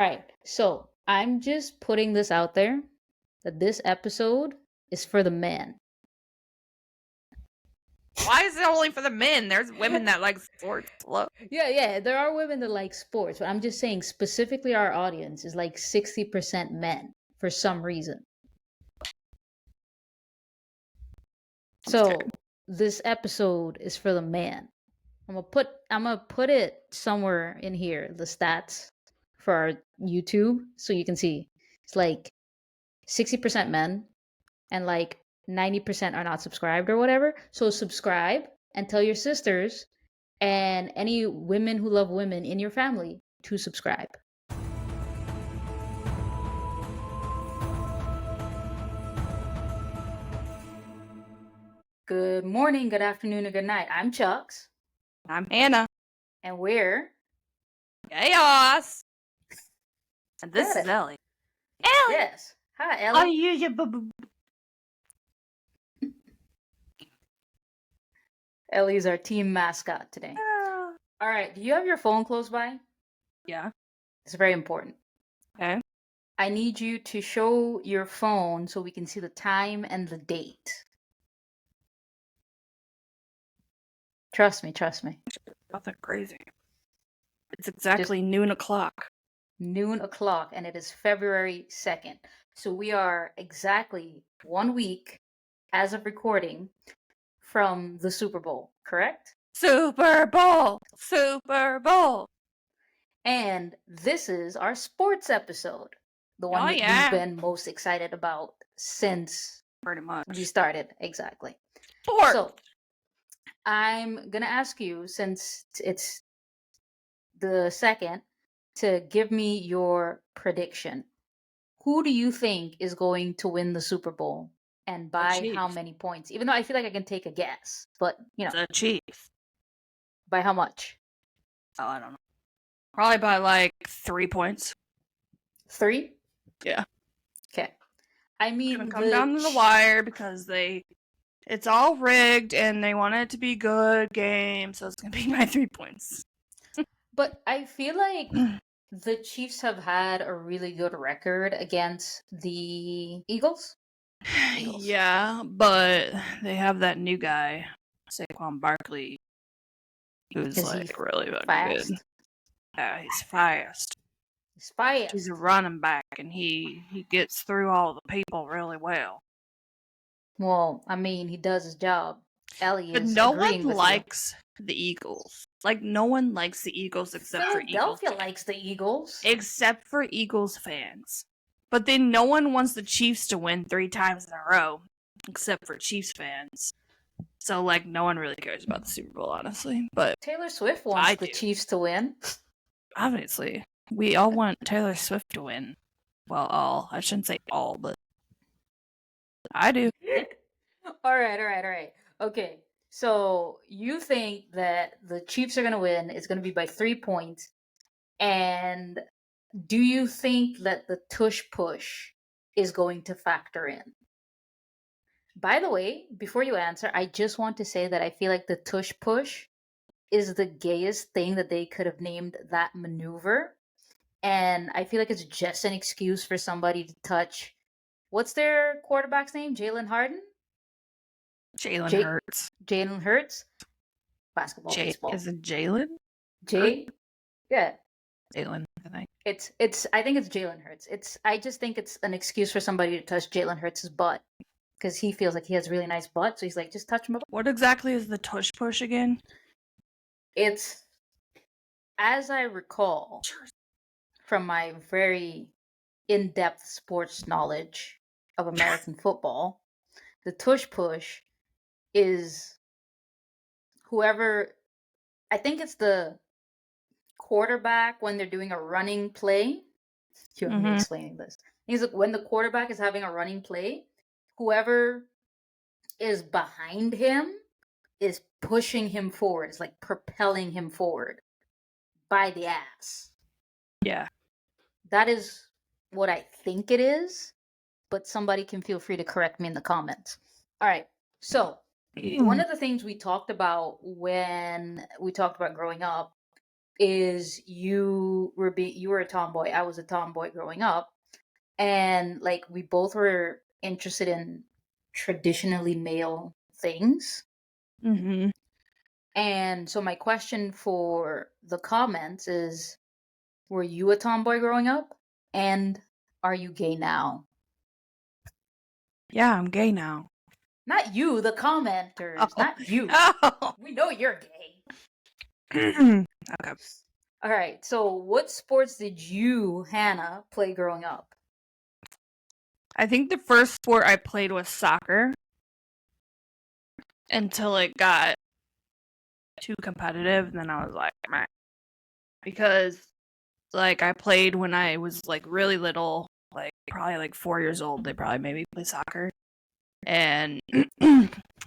All right, so I'm just putting this out there that this episode is for the men. Why is it only for the men? There's women that like sports. Look. Yeah, there are women that like sports, but I'm just saying specifically our audience is like 60% men for some reason. So this episode is for the man. I'm gonna put it somewhere in here, the stats for our YouTube, so you can see. It's like 60% men and like 90% are not subscribed or whatever. So subscribe and tell your sisters and any women who love women in your family to subscribe. Good morning, good afternoon, and good night. I'm Chucks. I'm Hannah. And we're Chaos. And this Got is it. Ellie. Ellie! Yes. Hi, Ellie. Oh, you. Ellie's our team mascot today. All right. Do you have your phone close by? Yeah. It's very important. Okay. I need you to show your phone so we can see the time and the date. Trust me. Nothing crazy. It's exactly noon o'clock. Noon o'clock, and it is February 2nd. So we are exactly 1 week as of recording from the Super Bowl, correct? Super Bowl! Super Bowl! And this is our sports episode. The one that you've been most excited about since pretty much we started. Exactly. Sports! So I'm going to ask you, since it's the second, to give me your prediction. Who do you think is going to win the Super Bowl and by how many points? Even though I feel like I can take a guess, but you know. The Chiefs. By how much? Oh, I don't know. Probably by like 3 points. 3? Yeah. Okay. I mean, it's gonna come down to the wire because it's all rigged and they want it to be good game, so it's gonna be my 3 points. But I feel like the Chiefs have had a really good record against the Eagles. Yeah, but they have that new guy, Saquon Barkley, who's like really fast? good. Yeah, he's fast. He's fast. He's a running back, and he gets through all the people really well. Well, I mean, he does his job. Ellie but is no agreeing one with likes the Eagles. Like, no one likes the Eagles except for Eagles. Philadelphia likes the Eagles. Except for Eagles fans. But then no one wants the Chiefs to win 3 times in a row, except for Chiefs fans. So, like, no one really cares about the Super Bowl, honestly. But Taylor Swift wants the Chiefs to win. Obviously. We all want Taylor Swift to win. Well, all. I shouldn't say all, but I do. All right. Okay, so you think that the Chiefs are going to win. It's going to be by 3 points. And do you think that the tush push is going to factor in? By the way, before you answer, I just want to say that I feel like the tush push is the gayest thing that they could have named that maneuver. And I feel like it's just an excuse for somebody to touch. What's their quarterback's name? Jalen Harden? Jalen Hurts. Jalen Hurts? Basketball, baseball. Is it Jalen? Yeah. Jalen, I think. I think it's Jalen Hurts. I just think it's an excuse for somebody to touch Jalen Hurts' butt. Because he feels like he has a really nice butt, so he's like, just touch my butt. What exactly is the tush push again? It's, as I recall, from my very in-depth sports knowledge of American football, the tush push is whoever, I think it's the quarterback when they're doing a running play. You have me explaining this. He's like, when the quarterback is having a running play, whoever is behind him is pushing him forward. It's like propelling him forward by the ass. Yeah. That is what I think it is, but somebody can feel free to correct me in the comments. All right. So, one of the things we talked about when we talked about growing up is you were a tomboy. I was a tomboy growing up, and like we both were interested in traditionally male things. Mm-hmm. And so my question for the comments is, were you a tomboy growing up? And are you gay now? Yeah, I'm gay now. Not you, the commenters, Oh. not you. Oh. We know you're gay. Okay. All right. So what sports did you, Hannah, play growing up? I think the first sport I played was soccer until it got too competitive, and then I was like, meh. Because like I played when I was like really little, like probably like 4 years old. They probably made me play soccer, and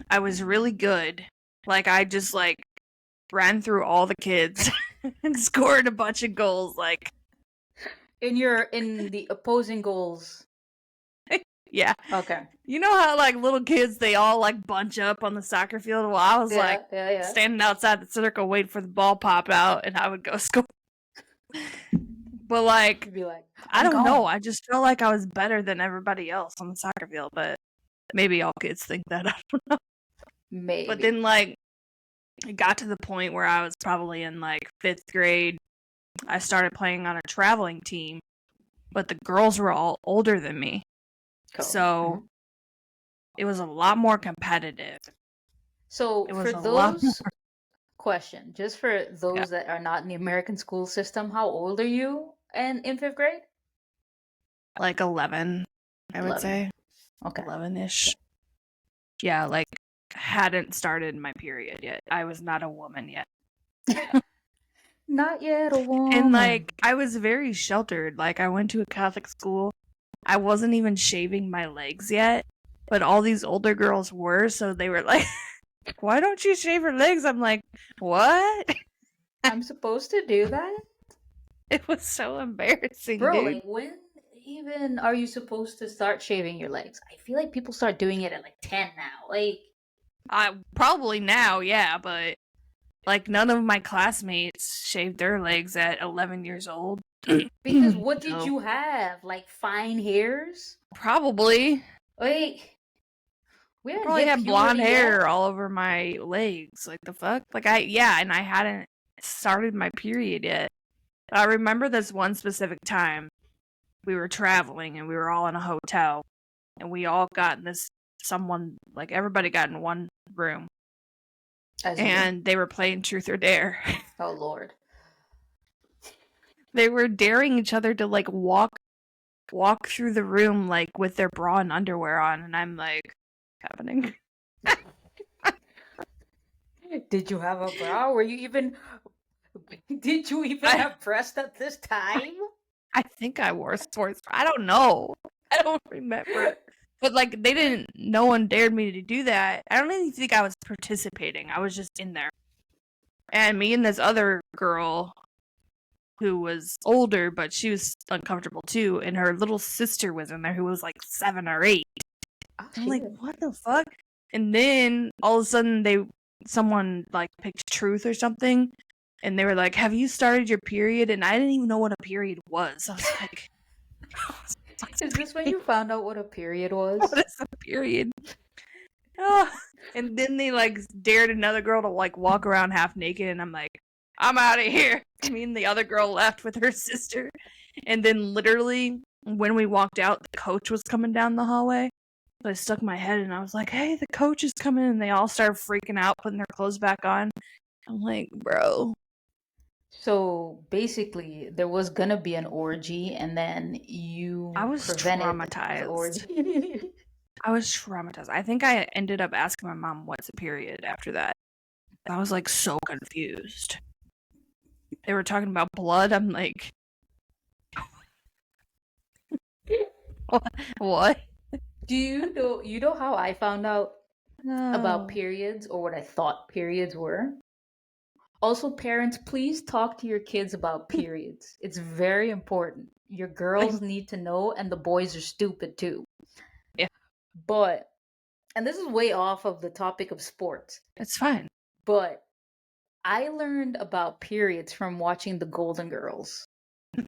I was really good. Like I just like ran through all the kids and scored a bunch of goals. Like In the opposing goals. yeah, Okay. you know how like little kids they all like bunch up on the soccer field. Well, I was like Yeah. standing outside the circle waiting for the ball pop out, and I would go score. But like You'd be like, I I'm don't know. gone. I just felt like I was better than everybody else on the soccer field, but maybe all kids think that. I don't know. But Maybe. then, like, it got to the point where I was probably in like 5th grade. I started playing on a traveling team, but the girls were all older than me. Cool. So it was a lot more competitive. So It for was a lot more. those question, just for Yeah, those that are not in the American school system, how old are you and in fifth grade? like 11, I would 11. say. Okay. 11 ish. Yeah, like, hadn't started my period yet. I was not a woman yet. Not yet a And woman. like I was very sheltered. Like I went to a Catholic school. I wasn't even shaving my legs yet, but all these older girls were, so they were like, "Why don't you shave your legs?" I'm like, "What?" I'm supposed to do that? It was so embarrassing, Bro, dude. like when even are you supposed to start shaving your legs? I feel like people start doing it at like 10 now. Like, I probably now, yeah, but like none of my classmates shaved their legs at 11 years old. because what did So, you have? Like fine hairs? probably Like, we I haven't probably hit had blonde puberty hair yet. all over my legs. Like the fuck? Like yeah, and I hadn't started my period yet. I remember this one specific time we were traveling and we were all in a hotel and we all got in this someone like everybody got in one room As you do. and they were playing truth or dare. Oh Lord. They were daring each other to like walk through the room like with their bra and underwear on and I'm like happening. Did you have a bra? Were you even did you even I have breast at this time? I think I wore sports bra. I don't know. I don't remember. But like they didn't no one dared me to do that. I don't even think I was participating. I was just in there. And me and this other girl who was older, but she was uncomfortable too, and her little sister was in there who was like 7 or 8. Oh I'm like, shit. what the fuck? And then all of a sudden someone like picked truth or something, and they were like, "Have you started your period?" And I didn't even know what a period was. I was like, Is this when you found out what a period was? what is a period? Oh. And then they like dared another girl to like walk around half naked, and I'm like, I'm out of here. Me and the other girl left with her sister, and then literally when we walked out, the coach was coming down the hallway. So I stuck my head and I was like, "Hey, the coach is coming!" And they all started freaking out, putting their clothes back on. I'm like, bro, So basically, there was gonna be an orgy, and then I you was prevented the traumatized. orgy. I was traumatized. I think I ended up asking my mom what's a period after that. I was like so confused. They were talking about blood. I'm like, what? Do you know how I found out about No. periods or what I thought periods were? Also, parents, please talk to your kids about periods. It's very important. Your girls need to know, and the boys are stupid too. Yeah, But, and this is way off of the topic of sports, it's fine. but I learned about periods from watching The Golden Girls. I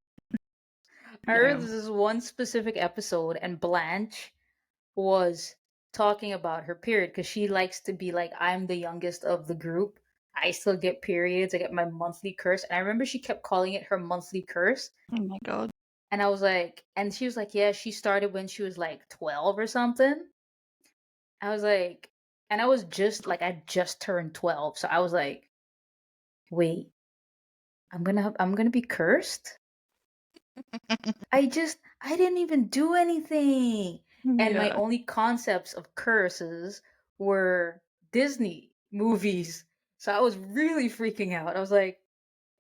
heard Yeah. this is one specific episode, and Blanche was talking about her period because she likes to be like, I'm the youngest of the group. I still get periods. I get my monthly curse. And I remember she kept calling it her monthly curse. Oh my god. And I was like, and she was like, yeah, she started when she was like 12 or something. I was like, and I was just like, I just turned 12. So I was like, wait, I'm gonna be cursed? I didn't even do anything. And my Yeah. only concepts of curses were Disney movies. So I was really freaking out. I was like,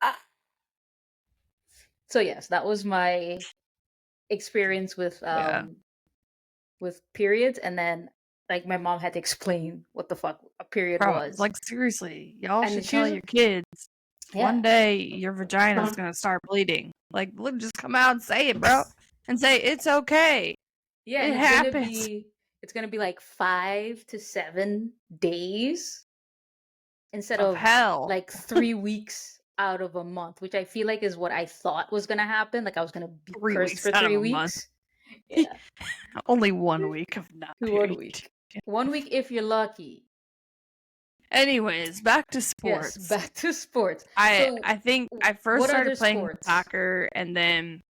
ah. So yes, that was my experience Yeah. with periods, and then like my mom had to explain what the fuck a period Bro, was. like seriously, y'all And should she tell was your kids one yeah. day your vagina's gonna start bleeding. Like, look, just come out and say it, bro. And say it's okay. Yeah, It and happens. it's gonna be like 5 to 7 days instead Of of hell. like 3 weeks out of a month, which I feel like is what I thought was gonna happen. Like I was gonna be 3 weeks cursed for out of three a month. weeks. Yeah, Only 1 week of not 1 week. period. 1 week if you're lucky. Anyways, back to Yes, sports. back to sports. I So, I think I first what started other playing sports? soccer, and then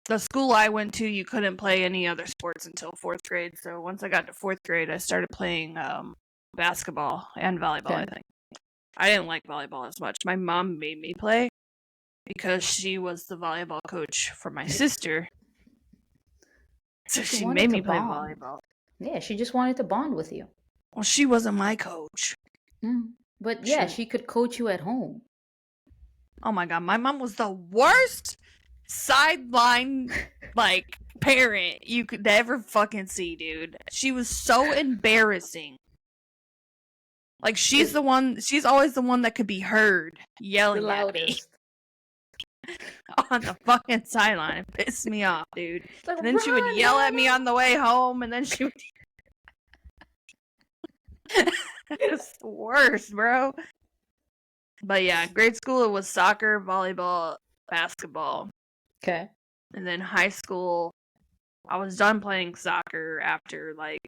the school I went to, you couldn't play any other sports until 4th grade. So once I got to 4th grade, I started playing basketball and volleyball. I Okay, think I didn't like volleyball as much. My mom made me play because she was the volleyball coach for my sister. So she she wanted made to me play bond. volleyball. Yeah, she just wanted to bond with you. Well, she wasn't my coach. But She yeah, was. she could coach you at home. Oh my god, my mom was the worst sideline like parent you could ever fucking see, dude. She was so embarrassing. Like Is she's always the one that could be heard the yelling at me loudest. on the fucking sideline. It pissed me off, dude. It's like, And then she would run, yell at me Hannah! on the way home, and then she would. It's the worst, bro. But yeah, grade school it was soccer, volleyball, basketball. Okay. And then high school, I was done playing soccer after like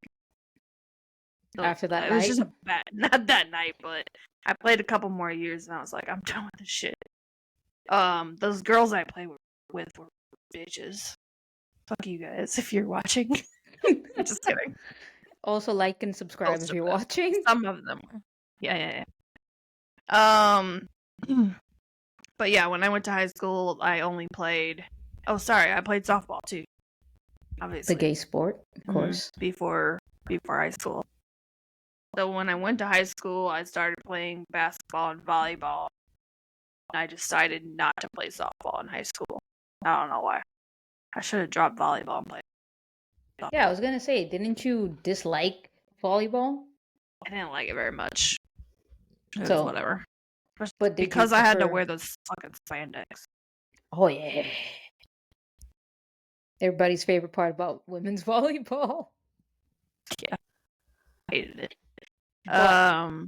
After that it was just night? a bad not that night, but I played a couple more years and I was like, I'm done with this shit. Those girls I played with were bitches. Fuck you guys if you're watching. I'm just kidding. Also, like and subscribe Most if of you're them. watching. Some of them. Yeah, yeah, yeah. But yeah, when I went to high school, I only played. Oh, sorry, I played softball too. The Obviously, gay sport, of course. before high school. So when I went to high school, I started playing basketball and volleyball. And I decided not to play softball in high school. I don't know why. I should have dropped volleyball and played softball. Yeah, I was gonna say, didn't you dislike volleyball? I didn't like it very much. It was So, whatever. but did you Because I had to prefer? wear those fucking spandex. Oh yeah. Everybody's favorite part about women's volleyball. Yeah, I hated it. But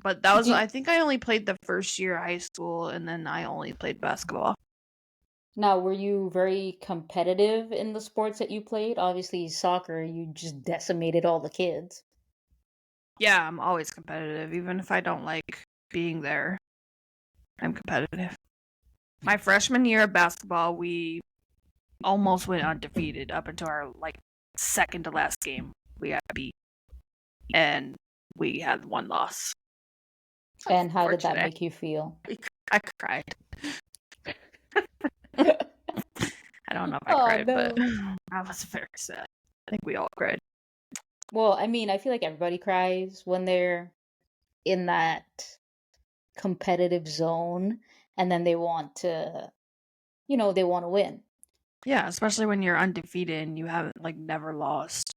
But that was, do I think I only played the first year of high school, and then I only played basketball. now were you very competitive in the sports that you played? Obviously, soccer, you just decimated all the kids. Yeah, I'm always competitive, even if I don't like being there. I'm competitive. My freshman year of basketball, we almost went undefeated up until our like second to last game. We got beat, and we had one loss. And how did that Unfortunate. make you feel? I cried. I don't know if I Oh cried, but no. I was very sad. I think we all cried. Well, I mean, I feel like everybody cries when they're in that competitive zone and then they want to, they want to win. Yeah, especially when you're undefeated and you haven't like never lost.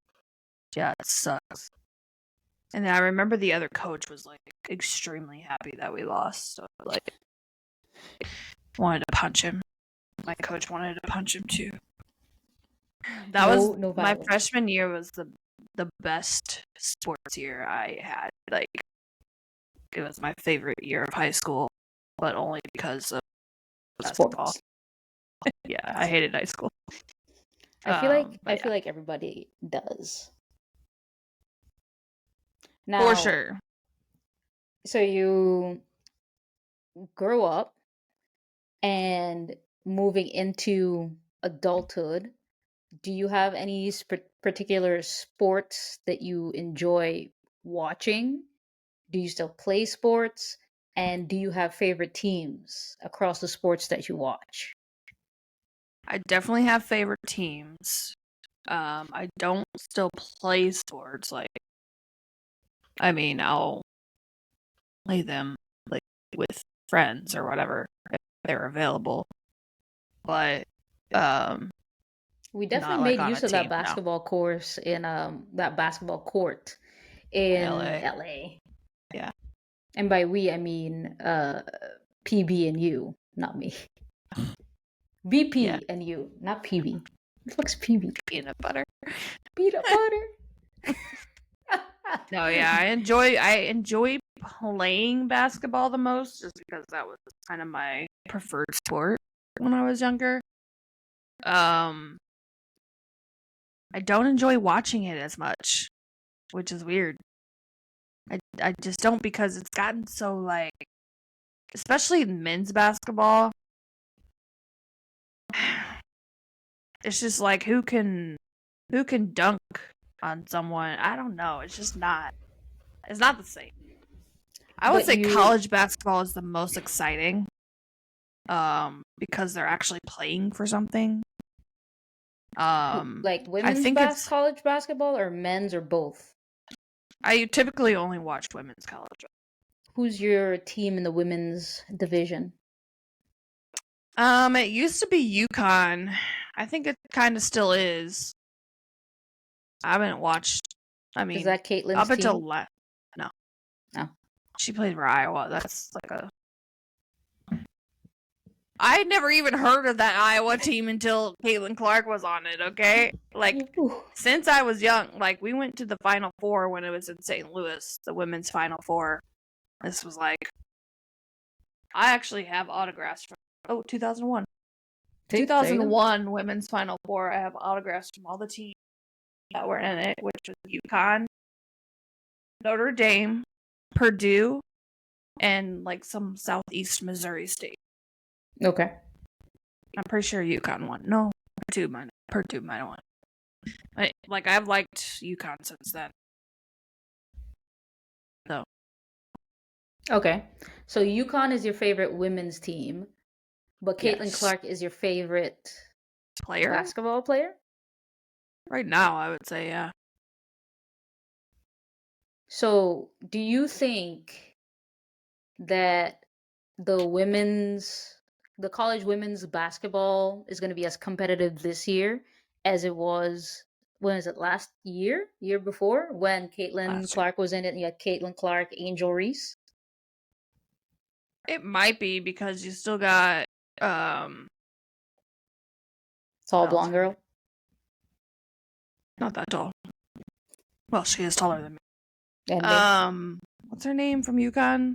Yeah, it sucks. And then I remember the other coach was like extremely happy that we lost. So like wanted to punch him. My coach wanted to punch him too. That was No my violence. freshman year was the best sports year I had. Like it was my favorite year of high school, but only because of basketball. Sports. Yeah, I hated high school. I feel like But yeah, everybody does. for Now, sure. so you grow up and moving into adulthood, do you have any particular sports that you enjoy watching? Do you still play sports? And do you have favorite teams across the sports that you watch? I definitely have favorite teams. I don't still play sports. Like, I mean, I'll play them like with friends or whatever if they're available, but We not definitely like made on a use of that team. No, basketball course in that basketball court in LA. LA. Yeah, And by we I mean PB and you, not me. yeah, BP and you, not PB. What the fuck's PB? peanut butter. Peanut butter. No, yeah, I enjoy playing basketball the most, just because that was kind of my preferred sport when I was younger. Um, I don't enjoy watching it as much, which is weird. I just don't, because it's gotten so like, especially in men's basketball. It's just like who can dunk on someone. I don't know. It's just not. It's not the same. I would But say you college basketball is the most exciting. Because they're actually playing for something. like I women's think it's. college basketball or men's or both? I typically only watch women's college. Who's your team in the women's division? It used to be UConn. I think it kind of still is. I haven't watched. I Is mean, that Caitlin's up until team? no, No. she played for Iowa. That's like a. I had never even heard of that Iowa team until Caitlin Clark was on it. Okay, like Ooh. since I was young, like we went to the Final Four when it was in St. Louis, the women's Final Four. This was like, I actually have autographs from 2001. See, there you go. 2001 women's Final Four. I have autographs from all the teams that were in it, which was UConn, Notre Dame, Purdue, and like some Southeast Missouri state. Okay. I'm pretty sure UConn won. No, Purdue might have won. I've liked UConn since then. So Okay. So UConn is your favorite women's team, but Caitlin yes, Clark is your favorite player basketball player? right now, I would say, yeah. So, do you think that the women's the college women's basketball is going to be as competitive this year as it was, when is it, last year before, when Caitlin Last year, Clark was in it? And you had Caitlin Clark, Angel Reese. it might be because you still got Tall what else? blonde girl. Not that tall. Well, she is taller than me. And they What's her name from UConn?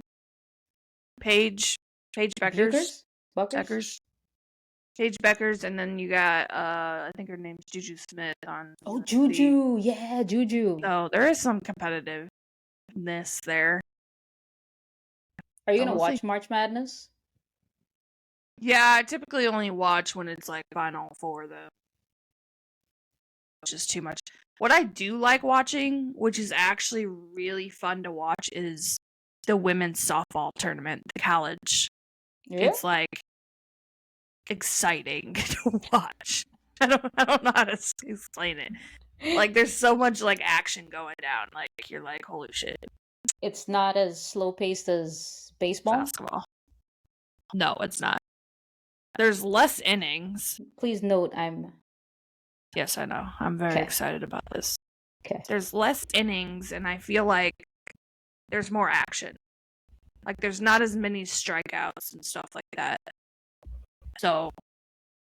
Paige Beckers. Bukers? Buckers? Beckers. Paige Beckers, and then you got I think her name's Juju Smith on Oh, UNC. Juju. Yeah, Juju. So there is some competitiveness there. Are you So going to we'll see. watch March Madness? Yeah, I typically only watch when it's like Final Four though. Just too much. What I do like watching, which is actually really fun to watch, is the women's softball tournament, the college. Yeah. It's like exciting to watch. I don't know how to explain it. Like there's so much like action going down. Like you're like, holy shit. It's not as slow paced as baseball. Basketball. No, it's not. There's less innings. Please note I'm Yes, I know. I'm very okay. excited about this. Okay. There's less innings, and I feel like there's more action. Like there's not as many strikeouts and stuff like that. So,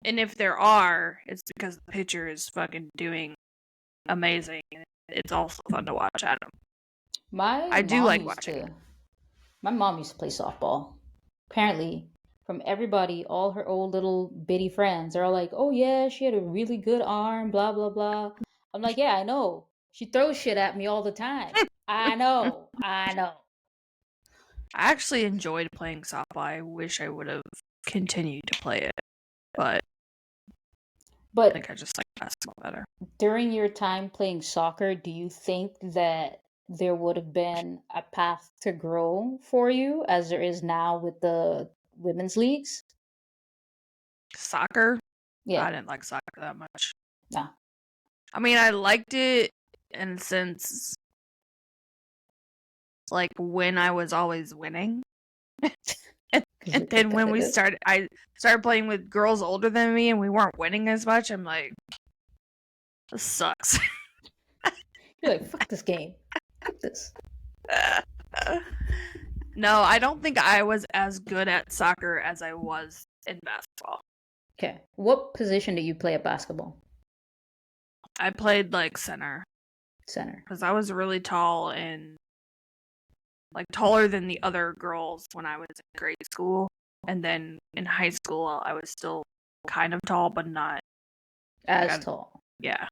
and if there are, it's because the pitcher is fucking doing amazing. It's also fun to watch, Adam. My I do mom like used watching to it. My mom used to play softball. Apparently, from everybody, all her old little bitty friends are all like, "Oh yeah, she had a really good arm." Blah blah blah. I'm like, "Yeah, I know. She throws shit at me all the time. I know. I know." I actually enjoyed playing softball. I wish I would have continued to play it, but I think But I just like basketball better. during your time playing soccer, do you think that there would have been a path to grow for you as there is now with the women's leagues? Soccer? Yeah. I didn't like soccer that much. No. I mean, I liked it in a sense, like when I was always winning. And, 'Cause and you're then when competitive. I started playing with girls older than me and we weren't winning as much, I'm like, this sucks. You're like, fuck this game. Fuck this. No, I don't think I was as good at soccer as I was in basketball. Okay. What position do you play at basketball? I played like center Center. because I was really tall and like taller than the other girls when I was in grade school. And then in high school, I was still kind of tall, but not. As Like, tall yeah.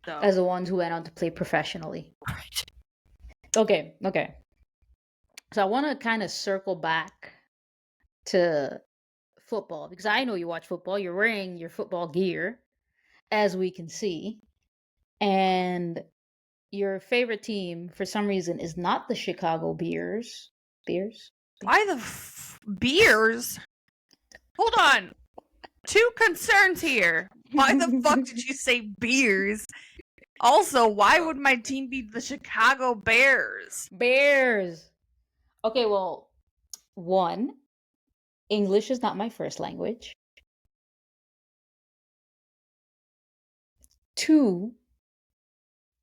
So. as the ones who went on to play professionally. Right. Okay. Okay. So I want to kind of circle back to football because I know you watch football. You're wearing your football gear, as we can see. And your favorite team, for some reason, is not the Chicago Bears. Bears? Why the beers? Hold on. Two concerns here. Why the fuck did you say beers? Also, why would my team be the Chicago Bears? Bears! Okay, well, one, English is not my first language. Two,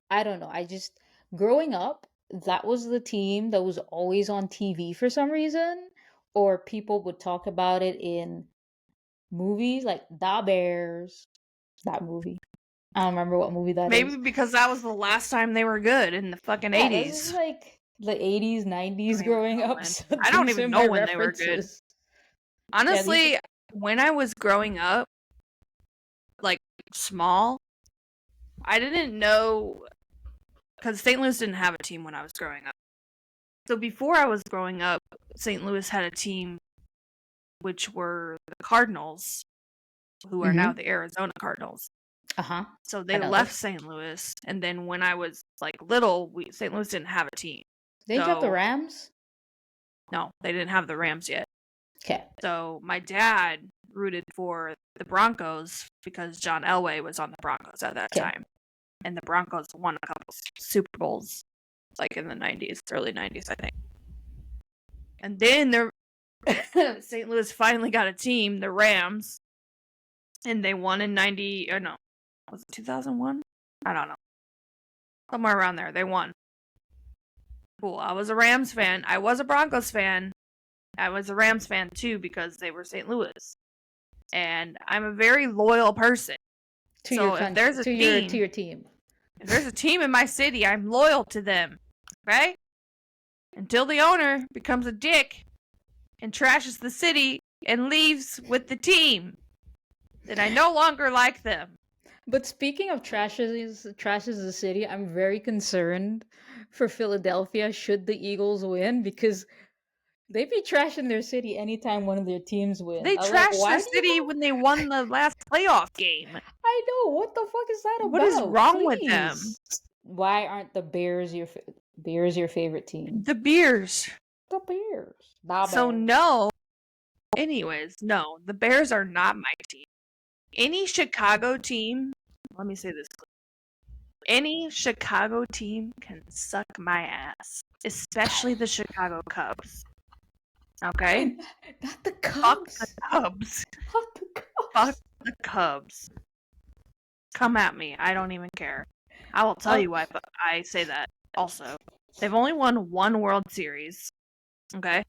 I don't know. Growing up, that was the team that was always on TV for some reason, or people would talk about it in movies like Da Bears, that movie. I don't remember what movie that Maybe is. because that was the last time they were good in the fucking Yeah, this is 80s. like the 80s, I 90s don't even growing know up, when. so I don't these are even my know when they were good. references. Yeah, these Honestly, when I was growing up, like small, I didn't know because St. Louis didn't have a team when I was growing up. So before I was growing up, St. Louis had a team which were the Cardinals, who are now Mm-hmm. the Arizona Cardinals. Uh-huh. So I they know left this. St. Louis, and then when I was like little, St. Louis didn't have a team. Didn't you have the So Rams? no, they didn't have the Rams yet. Okay. So my dad rooted for the Broncos because John Elway was on the Broncos at that Okay. time, and the Broncos won a couple Super Bowls, like in the '90s, early '90s, I think. And then St. Louis finally got a team, the Rams, and they won in '90. Or no, was it 2001? I don't know, somewhere around there. They won. Cool. I was a Rams fan. I was a Broncos fan. I was a Rams fan too because they were St. Louis. And I'm a very loyal person. To your So if country, there's a to your team. if there's a team in my city, I'm loyal to them. Okay? Until the owner becomes a dick and trashes the city and leaves with the team, then I no longer like them. But speaking of trashes the city, I'm very concerned for Philadelphia should the Eagles win because they be trashing their city anytime one of their teams win. They I'm like, trashed their why do you city have when they won the last playoff game. I know, what the fuck is that What is about? wrong with them? Please. Why aren't the Bears your favorite team? The Bears. The Bears. The So Bears. no. Anyways, no, the Bears are not my team. Any Chicago team, let me say this clearly. Any Chicago team can suck my ass, especially the Chicago Cubs. Okay? Not the Fuck the Cubs. Cubs. Not the Fuck Cubs. the Cubs. Come at me. I don't even care. I will tell you why I say that also. They've only won one World Series. Okay?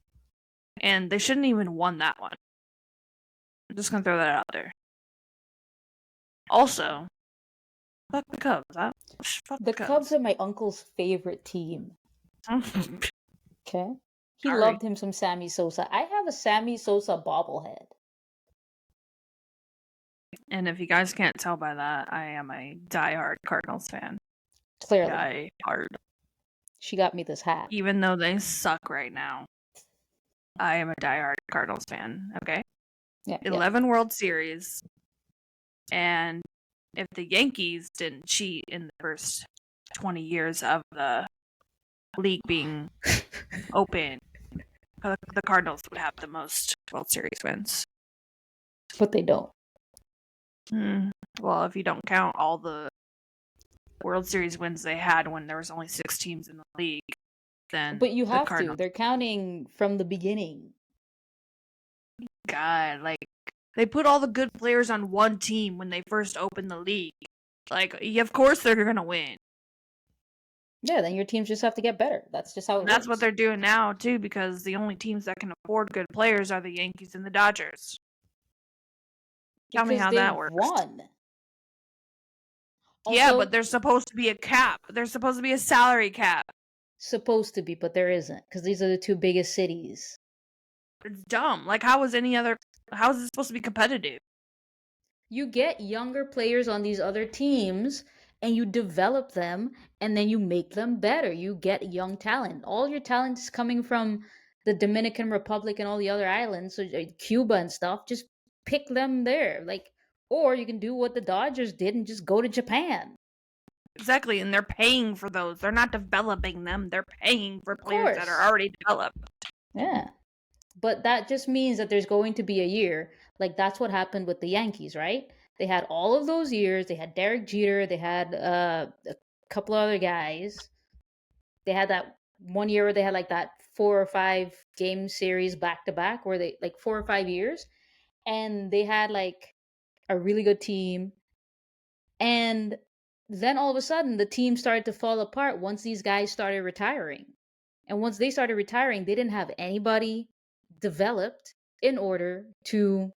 And they shouldn't even won that one. I'm just gonna throw that out there. Also, fuck the Cubs. Huh? Fuck The Cubs are my uncle's favorite team. Okay? He Sorry. loved him some Sammy Sosa. I have a Sammy Sosa bobblehead. And if you guys can't tell by that, I am a diehard Cardinals fan. Clearly. Diehard. She got me this hat. Even though they suck right now, I am a diehard Cardinals fan. Okay? Yeah. 11 World Series. And if the Yankees didn't cheat in the first 20 years of the league being open, the Cardinals would have the most World Series wins. But they don't. Well, if you don't count all the World Series wins they had when there was only 6 teams in the league, then But you the have Cardinals. to. They're counting from the beginning. God, like, they put all the good players on one team when they first opened the league. Like, of course they're gonna win. Yeah, then your teams just have to get better. That's just how it That's works. what they're doing now, too, because the only teams that can afford good players are the Yankees and the Dodgers. Tell me Because how they that works. won. Yeah, Also, but there's supposed to be a cap. There's supposed to be a salary cap. supposed to be, but there isn't. Because these are the two biggest cities. It's dumb. Like, how is it supposed to be competitive? You get younger players on these other teams and you develop them and then you make them better. You get young talent. All your talent is coming from the Dominican Republic and all the other islands, so Cuba and stuff. Just pick them there. Like, or you can do what the Dodgers did and just go to Japan. Exactly, and they're paying for those. They're not developing them. They're paying for players that are already developed. Yeah. But that just means that there's going to be a year. Like, that's what happened with the Yankees, right? They had all of those years. They had Derek Jeter. They had a couple of other guys. They had that one year where they had like that 4 or 5 game series back to back, where they like 4 or 5 years, and they had like a really good team. And then all of a sudden, the team started to fall apart once these guys started retiring. And once they started retiring, they didn't have anybody developed in order to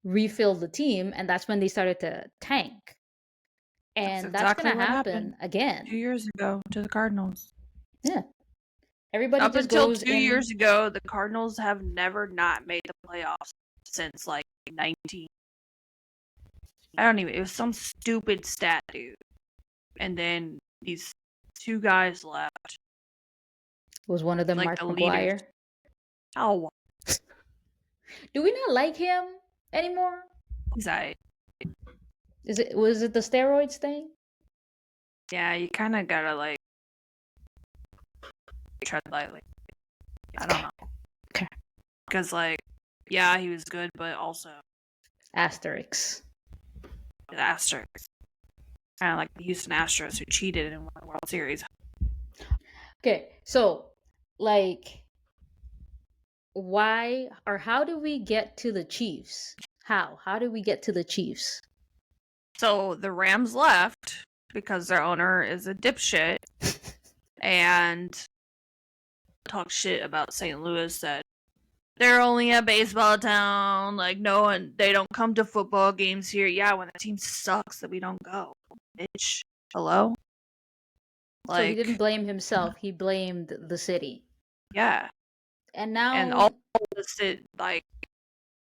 refill the team. And that's when they started to tank. And that's exactly going to what happen happened again. 2 years ago to the Cardinals. Yeah. Everybody Up just until goes 2 years ago, the Cardinals have never not made the playoffs since like 19. I don't even. It was some stupid stat, dude. And then these 2 guys left. Was one of them Like Mark the leaders. McGuire? Oh, Do we not like him anymore? I. Was it the steroids thing? Yeah, you kind of gotta like tread lightly. I don't know. Okay. Because like, yeah, he was good, but also Asterix. asterisk. Kind of like the Houston Astros who cheated and won the World Series. Okay, so like, why or how do we get to the Chiefs? How do we get to the Chiefs? So the Rams left because their owner is a dipshit and talk shit about St. Louis, that they're only a baseball town. Like, no one, they don't come to football games here. Yeah, when the team sucks, that we don't go. Bitch, hello. So he didn't blame himself; he blamed the city. Yeah, And now, and all the city, like,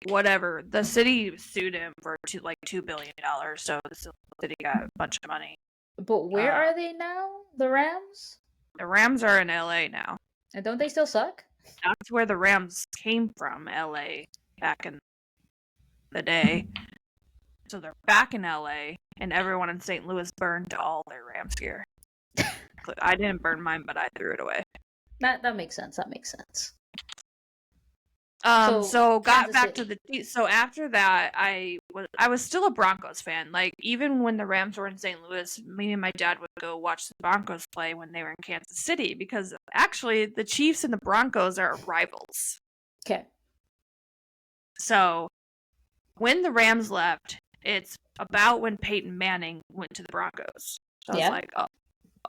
whatever, the city sued him for $2 billion. So the city got a bunch of money. but where are they now? The Rams? The Rams are in LA now. And don't they still suck? That's where the Rams came from, LA, back in the day. So they're back in LA, and everyone in St. Louis burned all their Rams gear. I didn't burn mine, but I threw it away. That makes sense. That makes sense. So got Kansas back City. to the. So after that, I was still a Broncos fan. Like, even when the Rams were in St. Louis, me and my dad would go watch the Broncos play when they were in Kansas City, because actually the Chiefs and the Broncos are rivals. Okay. So when the Rams left, it's about when Peyton Manning went to the Broncos. So I was like, oh,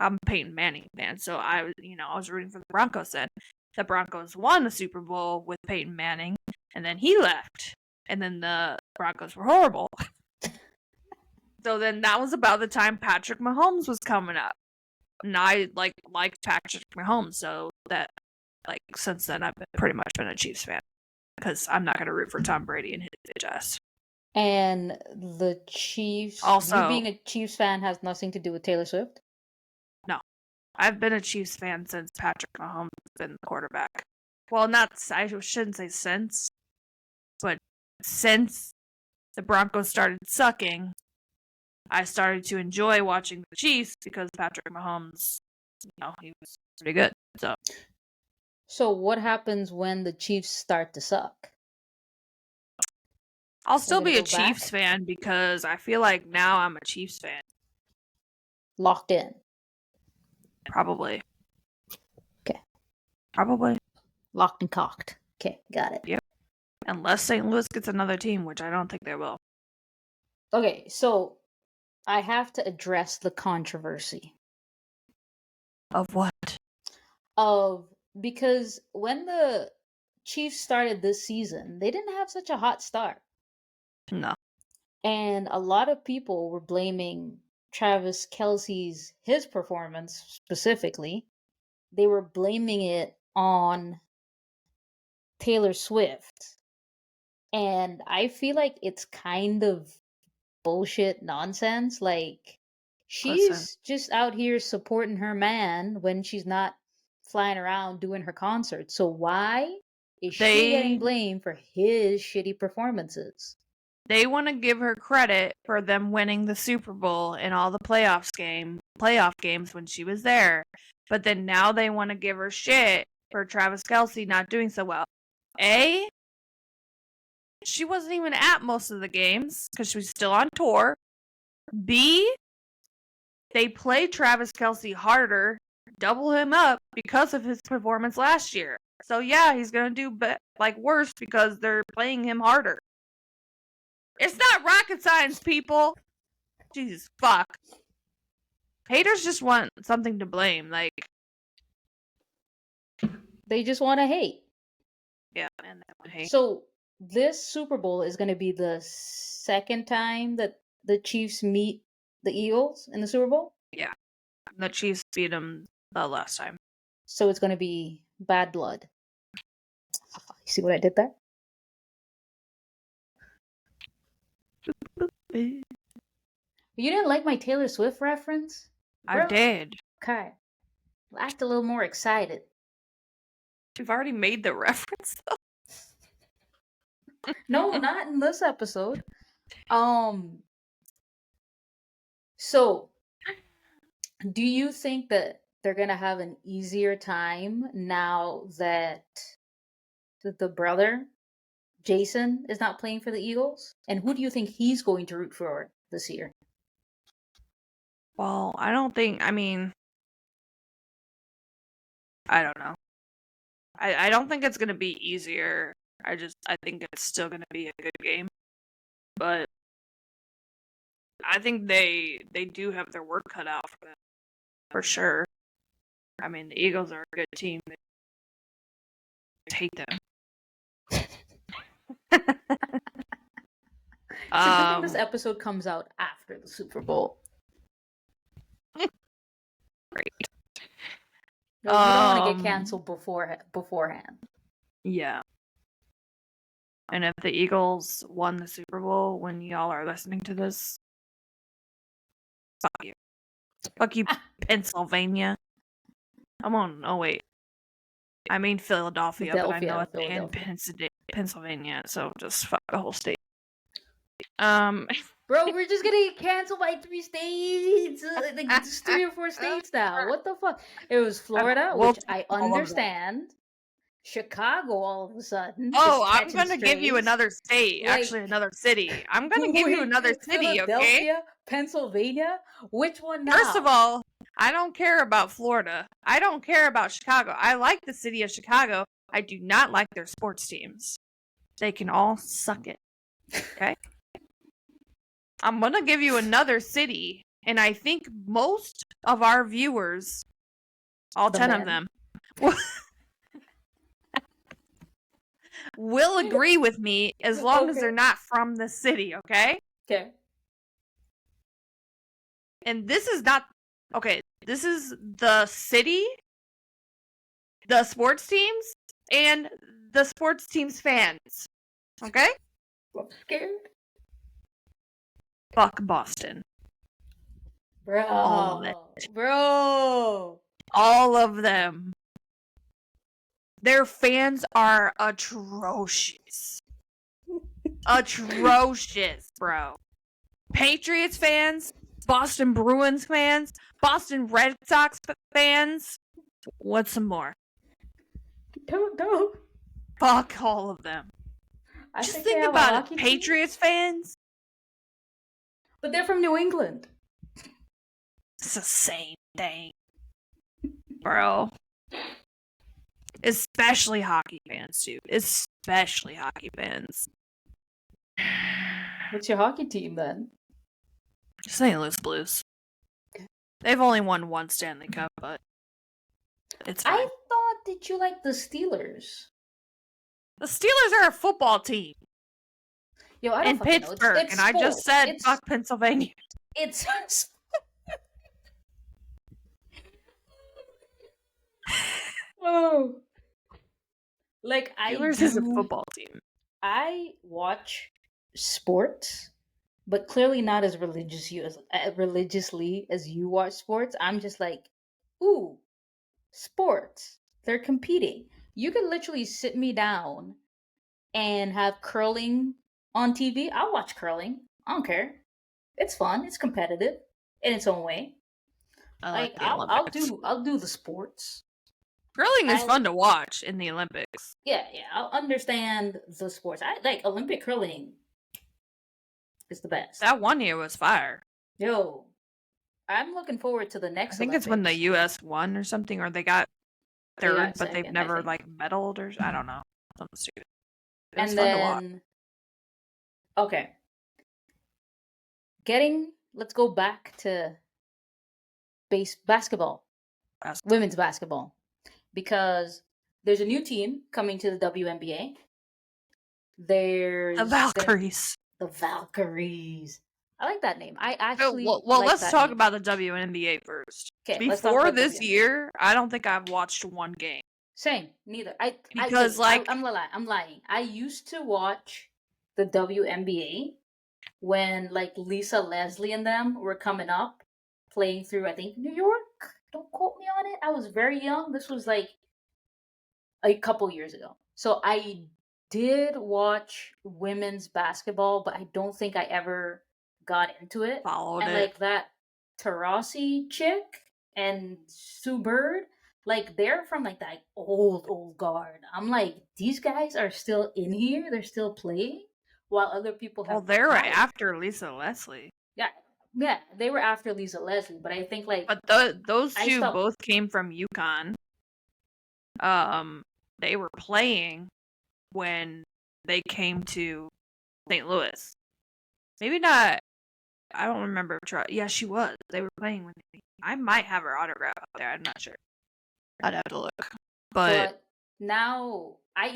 I'm a Peyton Manning fan. So I was rooting for the Broncos then. The Broncos won the Super Bowl with Peyton Manning, and then he left. And then the Broncos were horrible. So then that was about the time Patrick Mahomes was coming up. And I liked Patrick Mahomes, so that like since then, I've pretty much been a Chiefs fan because I'm not gonna root for Tom Brady and his bitch ass. And the Chiefs, you Also, being a Chiefs fan has nothing to do with Taylor Swift? no, I've been a Chiefs fan since Patrick Mahomes has been the quarterback. Well, not I shouldn't say since, but since the Broncos started sucking, I started to enjoy watching the Chiefs because Patrick Mahomes, he was pretty good. So what happens when the Chiefs start to suck? I'll Are you still gonna be a go Chiefs back? fan because I feel like now I'm a Chiefs fan. Locked in. Probably. Okay. Probably. Locked and cocked. Okay, got it. Yep. Unless St. Louis gets another team, which I don't think they will. Okay, so I have to address the controversy Of what? of because when the Chiefs started this season, they didn't have such a hot start. No. And a lot of people were blaming Travis Kelsey's his performance specifically. They were blaming it on Taylor Swift. And I feel like it's kind of bullshit nonsense. Like, Listen. she's just out here supporting her man when she's not flying around doing her concert. So why is she getting They blamed for his shitty performances? they want to give her credit for them winning the Super Bowl and all the playoff games when she was there. But then now they want to give her shit for Travis Kelsey not doing so well. A, she wasn't even at most of the games because she was still on tour. B, they play Travis Kelsey harder, double him up because of his performance last year. So yeah, he's gonna do worse because they're playing him harder. It's not rocket science, people. Jesus fuck. Haters just want something to blame. Like, They just want to hate. yeah, man, that would hate. So this Super Bowl is going to be the second time that the Chiefs meet the Eagles in the Super Bowl. Yeah, the Chiefs beat them the last time. So it's going to be bad blood. You see what I did there? You didn't like my Taylor Swift reference? I did. Okay. Act a little more excited. We've already made the reference, though. No, not in this episode. So, do you think that they're gonna have an easier time now that the brother Jason is not playing for the Eagles? And who do you think he's going to root for this year? Well, I don't think. I mean, I don't know. I don't think it's gonna be easier. I think it's still gonna be a good game, but I think they do have their work cut out for them for sure. I mean, the Eagles are a good team. I hate them. It's a good thing this episode comes out after the Super Bowl. Great. No, we don't want to get canceled beforehand. Yeah. And if the Eagles won the Super Bowl when y'all are listening to this, fuck you. Fuck you, Pennsylvania. Come on. Oh, wait. I mean Philadelphia, but I know it's in Pennsylvania, so just fuck the whole state. Bro, we're just gonna get canceled by 3 states. Like, it's 3 or 4 states now. What the fuck? It was Florida, which I understand. Chicago, all of a sudden. Oh, I'm gonna give you another state. Actually, another city. I'm gonna give you another city, okay? Pennsylvania? Which one now? First of all, I don't care about Florida. I don't care about Chicago. I like the city of Chicago. I do not like their sports teams. They can all suck it. Okay? I'm gonna give you another city, and I think most of our viewers, all 10 of them, will agree with me as long as they're not from the city, okay? Okay. And this is not... Okay, this is the city the sports teams and the sports teams fans. Okay? I'm scared. Fuck Boston. All of it. Bro. All of them. Their fans are atrocious. Atrocious, bro. Patriots fans, Boston Bruins fans, Boston Red Sox fans. What's some more? Don't. Fuck all of them. I Just think they think have a about it. hockey team, Patriots fans, but they're from New England. it's the same thing, bro. Especially hockey fans, dude. Especially hockey fans. What's your hockey team then? St. Louis Blues. They've only won one Stanley Cup, but it's fine. I thought that you liked the Steelers. The Steelers are a football team Yo, I don't in fucking know. Pittsburgh, It's and I just sports. said fuck Pennsylvania. It's oh, like Steelers is a football team. I watch sports, but clearly not as religiously as you watch sports. I'm just like, ooh, sports. They're competing. You could literally sit me down and have curling on TV. I'll watch curling. I don't care. It's fun. It's competitive in its own way. I like the I'll Olympics. I'll do the sports. Curling is fun to watch in the Olympics. Yeah, I'll understand the sports. I like Olympic curling. Is the best. That one year was fire. Yo, I'm looking forward to the next. I think Olympics. it's when the U.S. won or something, or they got third, got but they've second, never like medaled or I don't know. Something stupid. It was and fun to watch. then okay, let's go back to basketball, women's basketball, because there's a new team coming to the WNBA. There's The Valkyries. The Valkyries. I like that name. I actually well like let's that talk name. about the WNBA first. Okay, Before this year, I don't think I've watched one game. Same, neither. Because I'm lying. I used to watch the WNBA when like Lisa Leslie and them were coming up, playing through I think New York. Don't quote me on it. I was very young. This was like a couple years ago. So I did watch women's basketball, but I don't think I ever got into it. Followed and it. like that Tarasi chick and Sue Bird, like they're from like that old guard. I'm like, these guys are still in here. They're still playing, while other people have. Well, they were retired. after Lisa Leslie. Yeah, they were after Lisa Leslie, but I think like. But those two both came from UConn. They were playing when they came to St. Louis. Maybe not. I don't remember. Yeah, she was. They were playing when I might have her autograph up there. I'm not sure. I'd have to look. But now I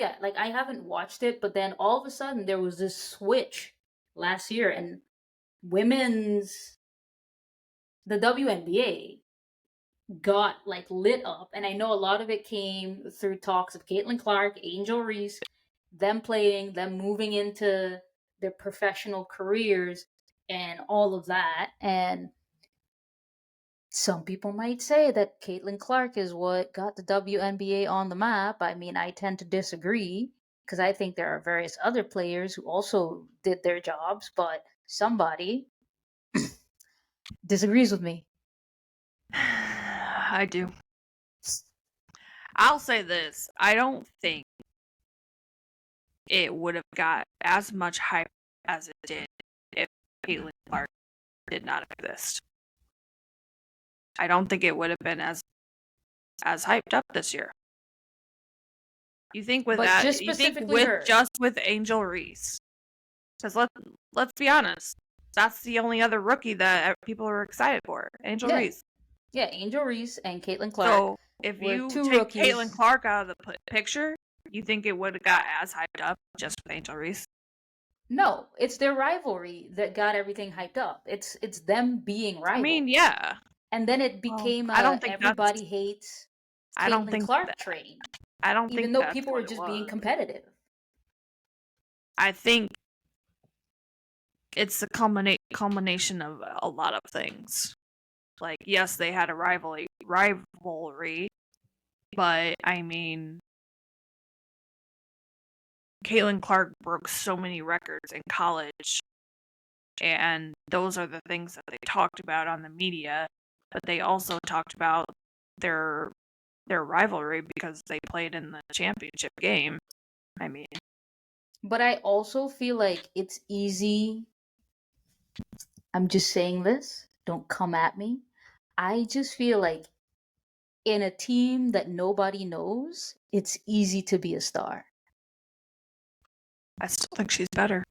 haven't watched it, but then all of a sudden there was this switch last year, and the WNBA got like lit up, and I know a lot of it came through talks of Caitlin Clark, Angel Reese, them playing, them moving into their professional careers and all of that. And some people might say that Caitlin Clark is what got the WNBA on the map. I mean, I tend to disagree because I think there are various other players who also did their jobs, but somebody disagrees with me. I do. I'll say this. I don't think it would have got as much hype as it did if Caitlin Clark did not exist. I don't think it would have been as hyped up this year. You think with that? You think just with Angel Reese? Because let's be honest, that's the only other rookie that people are excited for. Angel Reese. Yeah, Angel Reese and Caitlin Clark. So if you take Caitlin Clark out of the picture, you think it would have got as hyped up just with Angel Reese? No, it's their rivalry that got everything hyped up. It's them being rivals. I mean, yeah. And then it became I don't think everybody hates I don't Caitlin think Clark that. train, I don't even think though that's people were what it just being was. competitive. I think it's a culmination of a lot of things. Like, yes, they had a rivalry, but I mean, Caitlin Clark broke so many records in college, and those are the things that they talked about on the media. But they also talked about their rivalry because they played in the championship game. I mean, But I also feel like it's easy. I'm just saying this. Don't come at me. I just feel like in a team that nobody knows, it's easy to be a star. I still think she's better.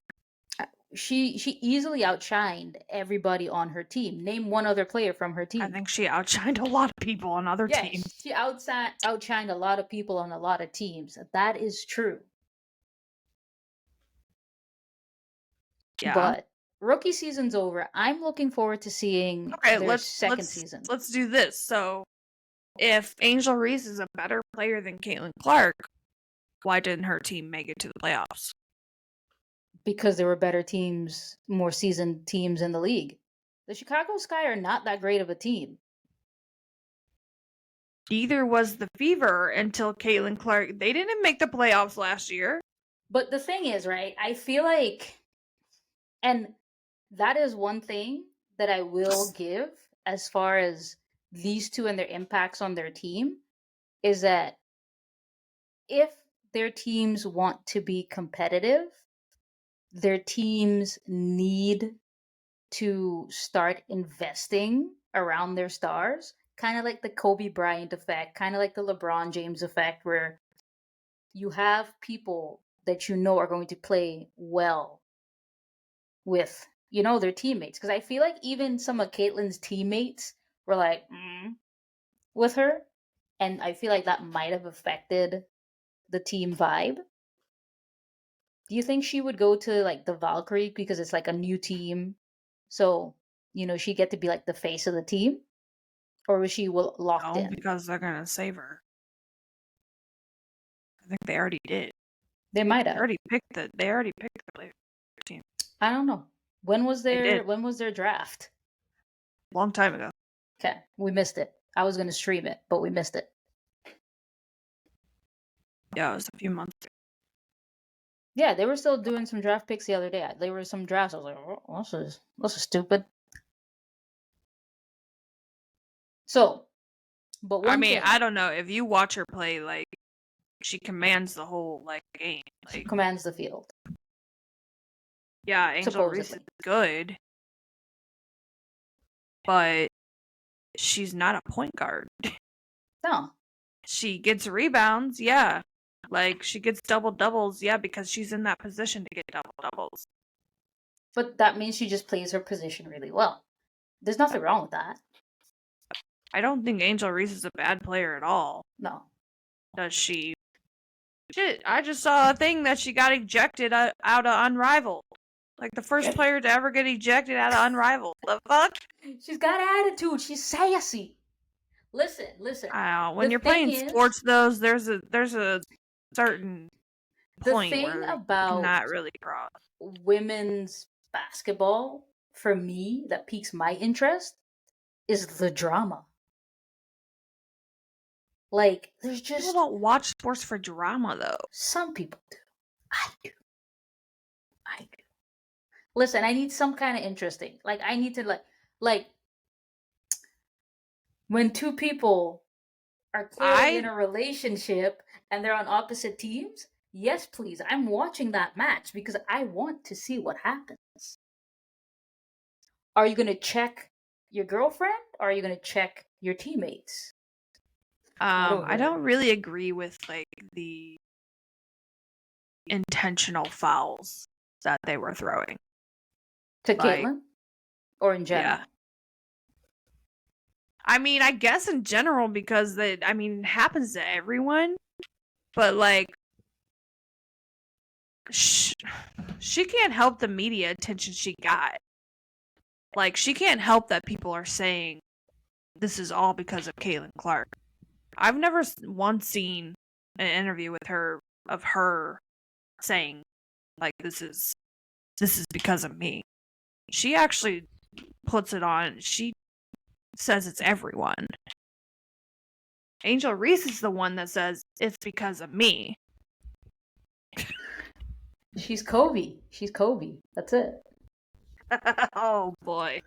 She easily outshined everybody on her team. Name one other player from her I team. think she outshined a lot of people on other teams. Yes, she outshined a lot of people on a lot of teams. That is true. Yeah. But rookie season's over. I'm looking forward to seeing Okay, their second season. let's do this. So, if Angel Reese is a better player than Caitlin Clark, why didn't her team make it to the playoffs? Because there were better teams, more seasoned teams in the league. The Chicago Sky are not that great of a team. Neither was the Fever until Caitlin Clark. They didn't make the playoffs last year. But the thing is, right? I feel like, and that is one thing that I will give as far as these two and their impacts on their team is that if their teams want to be competitive, their teams need to start investing around their stars, kind of like the Kobe Bryant effect, kind of like the LeBron James effect, where you have people that you know are going to play well with, their teammates. Because I feel like even some of Caitlin's teammates were like, with her. And I feel like that might have affected the team vibe. Do you think she would go to like the Valkyrie because it's like a new team? So, she get to be like the face of the team? Or was she locked No, in? because they're gonna save her. I think they already did. They might They have. already picked the player team. I don't know. When was They did. their draft? Long time ago. Okay, we missed it. I was gonna stream it, but we missed it. Yeah, it was a few months ago. Yeah, they were still doing some draft picks the other day. There were some drafts. I was like, oh, this is stupid. So, but I one mean, thing, I don't know. If you watch her play, like, she commands the whole game. she Like, commands the field, yeah, Angel Reese is supposedly. good, but she's not a point guard. No, She gets rebounds, yeah. Like, she gets double doubles, yeah, because she's in that position to get double doubles. but that means she just plays her position really well. There's nothing wrong with that. I don't think Angel Reese is a bad player at all. No. Does she? Shit, I just saw a thing that she got ejected out of Unrivaled. Like, the first player to ever get ejected out of Unrivaled. The fuck? She's got attitude. She's sassy. Listen. When The you're thing playing is, sports, there's a certain the point thing where you about cannot really cross. women's basketball, for me, that piques my interest is the drama. Like, there's People just don't watch sports for drama, though. some people do. I do. Listen, I need some kind of interesting. Like, I need to like when two people are clearly in I a relationship and they're on opposite teams. Yes, please. I'm watching that match because I want to see what happens. Are you going to check your girlfriend or are you going to check your teammates? I don't really agree with like the intentional fouls that they were throwing. To Like, Caitlyn or in general? yeah. I mean, I guess in general because it happens to everyone, but like she can't help the media attention she got. Like, she can't help that people are saying this is all because of Caitlin Clark. I've never once seen an interview with her of her saying like this is because of me. She actually puts it on. She says it's everyone. Angel Reese is the one that says it's because of me. She's Kobe. She's Kobe. That's it. Oh boy.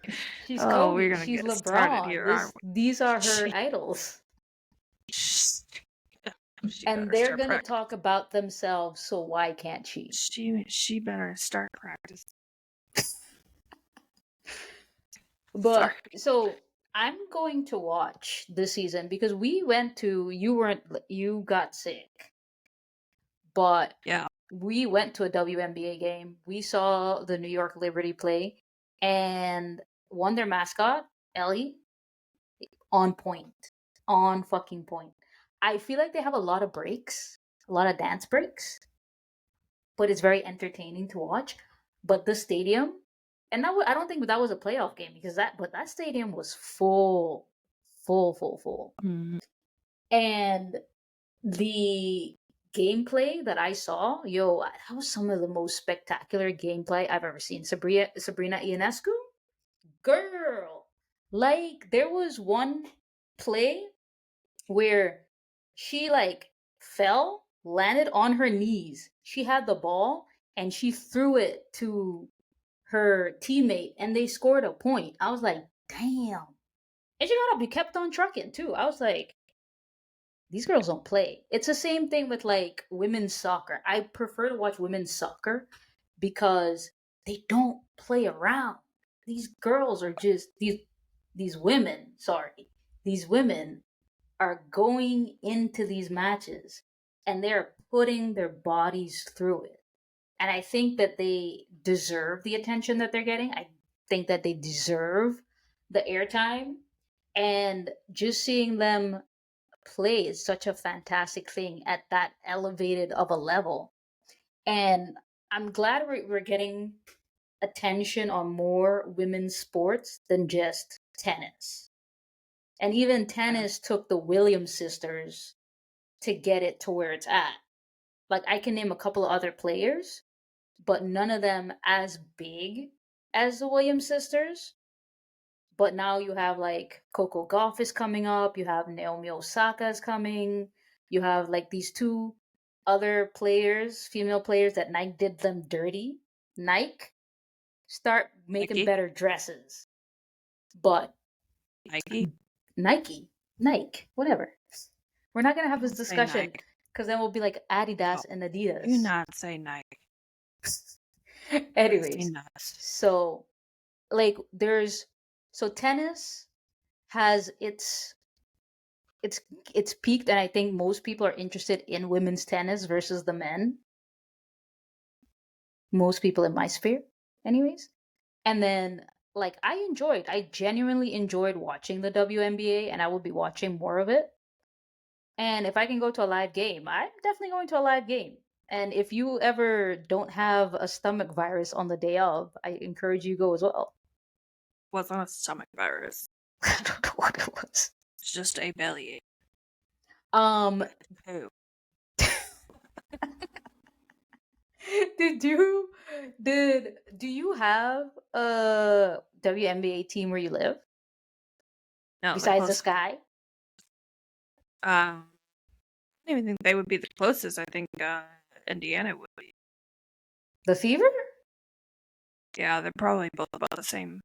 She's Oh, we're Kobe. gonna She's get started LeBron. here, aren't These are her we? idols. She And better they're start gonna practice. talk about themselves, so why can't she? She better start practice. Sorry. But so I'm going to watch this season because you got sick, but Yeah. we went to a WNBA game. We saw the New York Liberty play and won their mascot, Ellie, on point. On fucking point. I feel like they have a lot of breaks, a lot of dance breaks, but it's very entertaining to watch. But the stadium, and I don't think that was a playoff game because that stadium was full, full, full, full. Mm-hmm. And the gameplay that I saw, that was some of the most spectacular gameplay I've ever seen. Sabrina Ionescu, girl, like there was one play where she like fell, landed on her knees. She had the ball and she threw it to her teammate and they scored a point. I was like, damn. And she got up and kept on trucking too. I was like, these girls don't play. It's the same thing with like women's soccer. I prefer to watch women's soccer because they don't play around. These girls are just these women, sorry. These women are going into these matches and they're putting their bodies through it. And I think that they deserve the attention that they're getting. I think that they deserve the airtime. And just seeing them play is such a fantastic thing at that elevated of a level. And I'm glad we're getting attention on more women's sports than just tennis. And even tennis took the Williams sisters to get it to where it's at. Like I can name a couple of other players, but none of them as big as the Williams sisters. But now you have like Coco Gauff is coming up, you have Naomi Osaka is coming, you have like these two other players, female players that Nike did them dirty. Nike start making Nike. better dresses. But Nike, whatever. We're not gonna have this Say discussion Nike. because then we'll be like Adidas and Adidas. Do not say Nike. Anyways, so like tennis has it's peaked, and I think most people are interested in women's tennis versus the men. Most people in my sphere, anyways. And then like I genuinely enjoyed watching the WNBA, and I will be watching more of it. And if I can go to a live game, I'm definitely going to a live game. And if you ever don't have a stomach virus on the day of, I encourage you to go as well. Wasn't a stomach virus. I don't know what it was. It's just a bellyache. Who? Do you have a WNBA team where you live? No. Besides the Sky? I don't even think they would be the closest. I think Indiana would be. The Fever? Yeah, they're probably both about the same.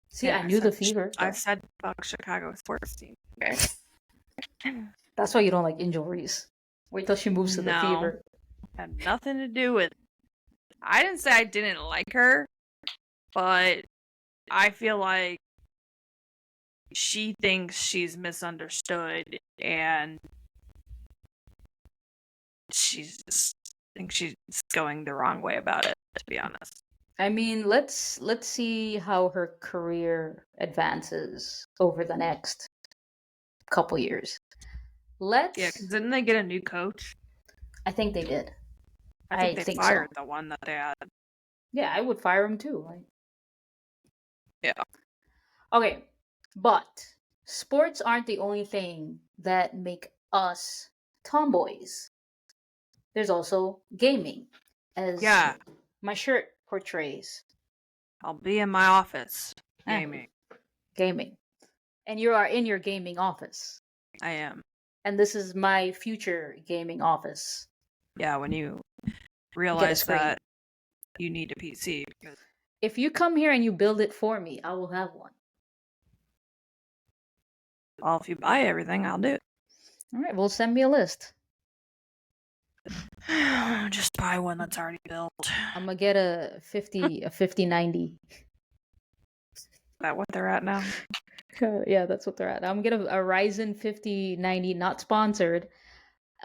See, yeah, I knew the Fever. I said fuck Chicago sports team. Okay. That's why you don't like Angel Reese. Wait till she moves to the Fever. Had nothing to do with. I didn't say I didn't like her, but I feel like she thinks she's misunderstood, and she's just thinks she's going the wrong way about it, to be honest. I mean, let's see how her career advances over the next couple years. Yeah, because didn't they get a new coach? I think they did. I think they fired the one that they had. Yeah, I would fire him too. Like... Yeah. Okay, but sports aren't the only thing that make us tomboys. There's also gaming, as Yeah, my shirt portrays. I'll be in my office Ah, gaming. gaming. And you are in your gaming office. I am. And this is my future gaming office. Yeah, when you Get a realize screen. that you need a PC. Because, If you come here and you build it for me, I will have one. well, if you buy everything, I'll do it. All right, well, send me a list. Just buy one that's already built. I'm gonna get a 5090. Is that what they're at now? Yeah, that's what they're at. I'm gonna get a Ryzen 5090, not sponsored.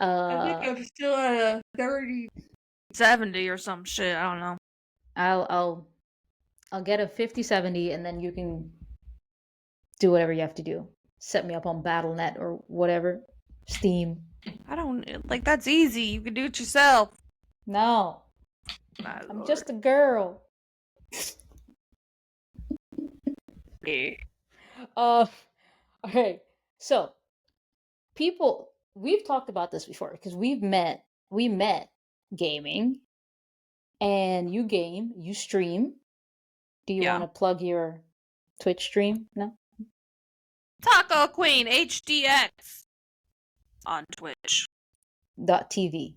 I think I'm still at a 3070 or some shit. I don't know. I'll get a 5070, and then you can do whatever you have to do. Set me up on BattleNet or whatever. Steam. I don't like that's easy. You can do it yourself. No, My I'm lord. just a girl. Yeah. Okay. So, we've talked about this before because we met gaming, and you stream. Do you Yeah. want to plug your Twitch stream? No? Taco Queen HDX on Twitch. .tv.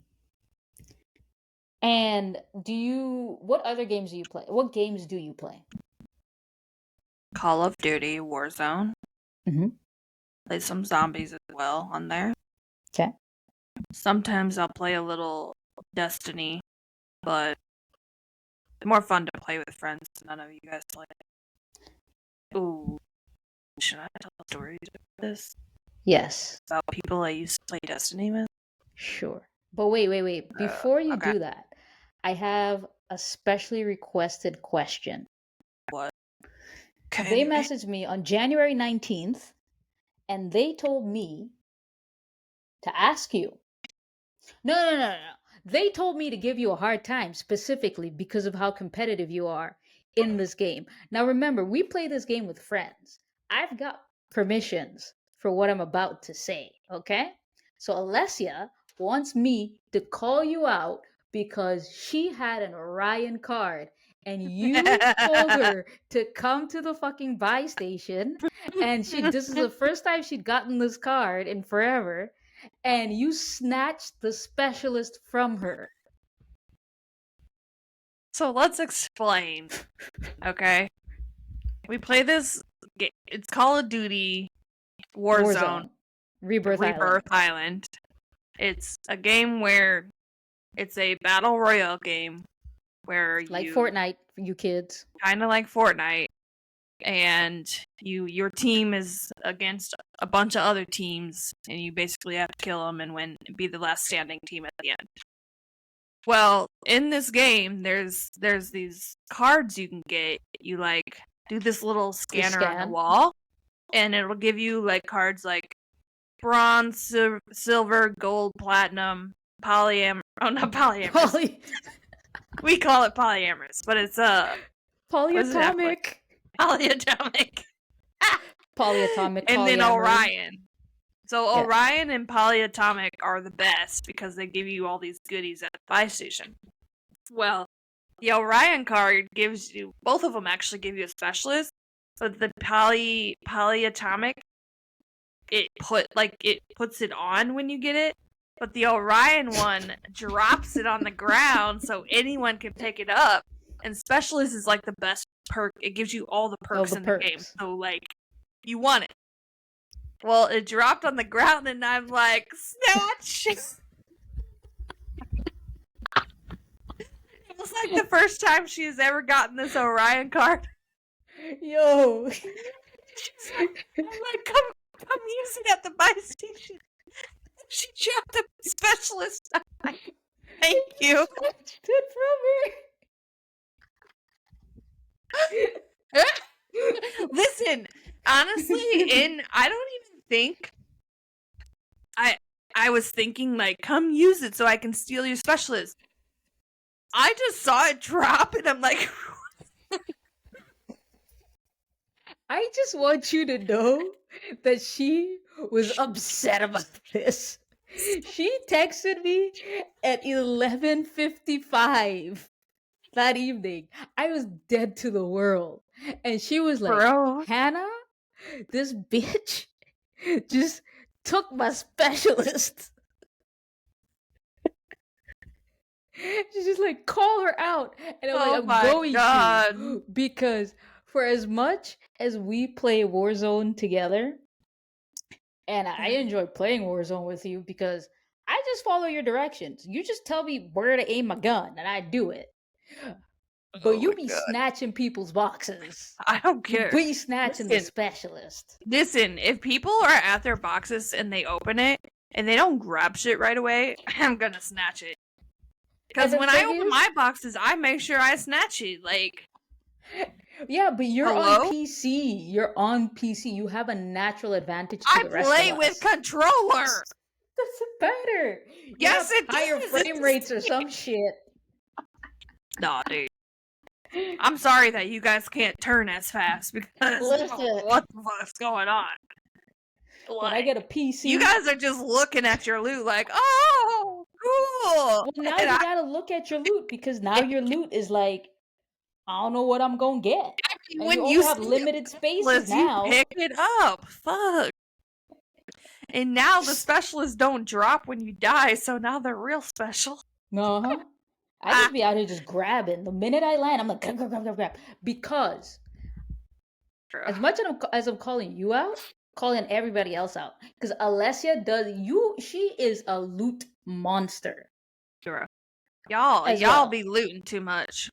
And what other games do you play? What games do you play? Call of Duty Warzone. Mm-hmm. Play some zombies as well on there. Okay. Sometimes I'll play a little Destiny, but it's more fun to play with friends. None of you guys play. Ooh. Should I tell stories about this? Yes. About people I used to play Destiny with? Sure. But wait. Before you do that, I have a specially requested question. What? They messaged me on January 19th, and they told me to ask you. No. They told me to give you a hard time specifically because of how competitive you are in this game. Now remember, we play this game with friends. I've got permissions for what I'm about to say, okay? So Alessia wants me to call you out because she had an Orion card and you told her to come to the fucking buy station, and this is the first time she'd gotten this card in forever, and you snatched the specialist from her. So let's explain. Okay. We play this game. It's Call of Duty Warzone. Rebirth Island. It's a game where it's a battle royale game where like Fortnite for you kids. Kind of like Fortnite, and your team is against a bunch of other teams, and you basically have to kill them and win, be the last standing team at the end. Well, in this game, there's these cards you can get. You like do this little scanner on the wall, and it'll give you like cards like bronze, silver, gold, platinum, not polyamorous. We call it polyamorous, but it's polyatomic. Polyatomic. Polyatomic. And then Orion. So Orion and Polyatomic are the best because they give you all these goodies at the buy station. Well, the Orion card gives you, both of them actually give you a specialist, but the Polyatomic, it puts it on when you get it, but the Orion one drops it on the ground so anyone can pick it up, and specialist is like the best perk. It gives you all the perks in the game, so like, you want it. Well, it dropped on the ground, and I'm like, snatch! It was like the first time she has ever gotten this Orion card. Yo! I'm like, come use it at the buy station. She dropped the specialist. Thank you. Stood from her. Listen, honestly, I don't even think I was thinking like, come use it so I can steal your specialist. I just saw it drop and I'm like, I just want you to know that she was upset about this. She texted me at 11:55 that evening. I was dead to the world. And she was like, Bro. "Hannah, this bitch just took my specialist." She's just like, "Call her out." And I'm like, Oh "I'm my going god. to." Because for as much as we play Warzone together, and I enjoy playing Warzone with you because I just follow your directions. You just tell me where to aim my gun and I do it. But Oh you my be god. snatching people's boxes. I don't You care. be snatching the Listen, specialist. listen, if people are at their boxes and they open it and they don't grab shit right away, I'm gonna snatch it. And Because the when I thing open is, my boxes, I make sure I snatch it. Like, yeah, but you're on hello? PC. You're on PC. You have a natural advantage to I the rest of play with us. controller. Doesn't matter. You Yes, have it higher does. frame rates or some shit. Nah, dude. I'm sorry that you guys can't turn as fast because Listen, what the fuck's going on? when I Like, get a PC, you guys are just looking at your loot like, oh, cool. well, now And you gotta look at your loot because now your loot is like, I don't know what I'm gonna get. And you when only you have see limited a spaces specialist, you now. pick it up. Fuck. And now the specialists don't drop when you die, so now they're real special. Uh-huh. I Ah, just be out here just grabbing. The minute I land, I'm like, grab, grab, grab, grab, grab. Because as much as I'm calling you out, calling everybody else out. Because Alessia she is a loot monster as y'all well. be looting too much.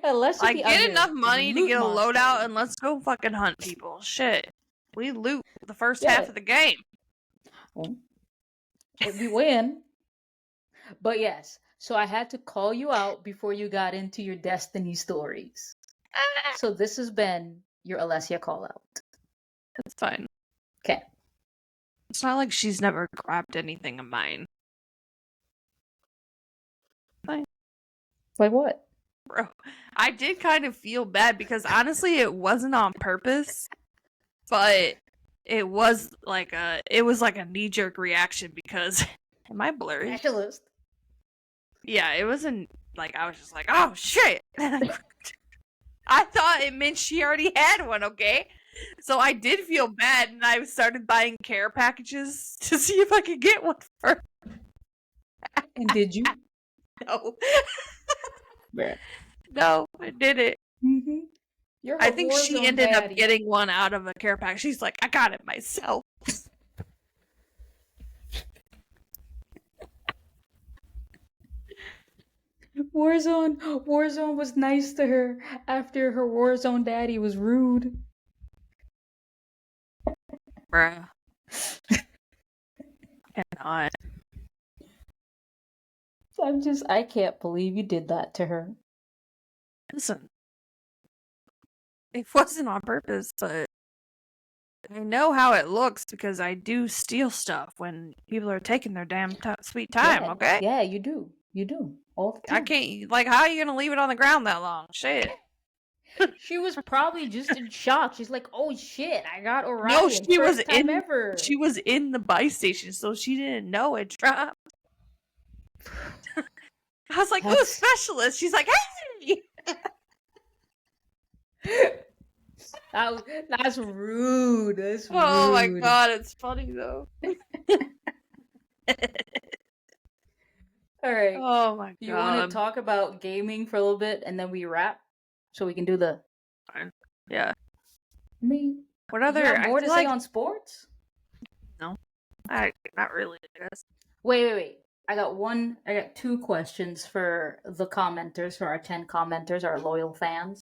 Alessia Like, be out get here enough money to loot get a loadout monster. and let's go fucking hunt people. Shit. We loot the first Yeah, half of the game. we win. But yes, so I had to call you out before you got into your Destiny stories. So this has been your Alessia call out. It's fine. Okay. It's not like she's never grabbed anything of mine. Fine. Like what? Bro, I did kind of feel bad because honestly it wasn't on purpose, but it was like a knee-jerk reaction because am I blurry? Specialist. Yeah, it wasn't like I was just like, oh shit. I thought it meant she already had one, okay? So I did feel bad and I started buying care packages to see if I could get one for her. And did you? No. Yeah. No, I didn't. Mm-hmm. You're I think she Warzone ended up daddy. getting one out of a care pack. She's like, I got it myself. Warzone was nice to her after her Warzone daddy was rude. Bruh. Cannot. I can't believe you did that to her. Listen. It wasn't on purpose, but I know how it looks because I do steal stuff when people are taking their damn sweet time, Yeah, okay? yeah, you do. You do. All the I time. can't, like, how are you gonna leave it on the ground that long? Shit. She was probably just in shock. She's like, "Oh shit, I got No, Orion first time ever." she was in the buy station, so she didn't know it dropped. I was like, ooh, That's specialist. She's like, hey! that's rude. That's Oh my rude. god, it's funny though. All right. Oh my You want to god. talk about gaming for a little bit and then we wrap so we can do the Yeah. I mean, What you other? have I more to feel say like on sports? no, not really. I guess. Wait. I got two questions for the commenters, for our 10 commenters, our loyal fans.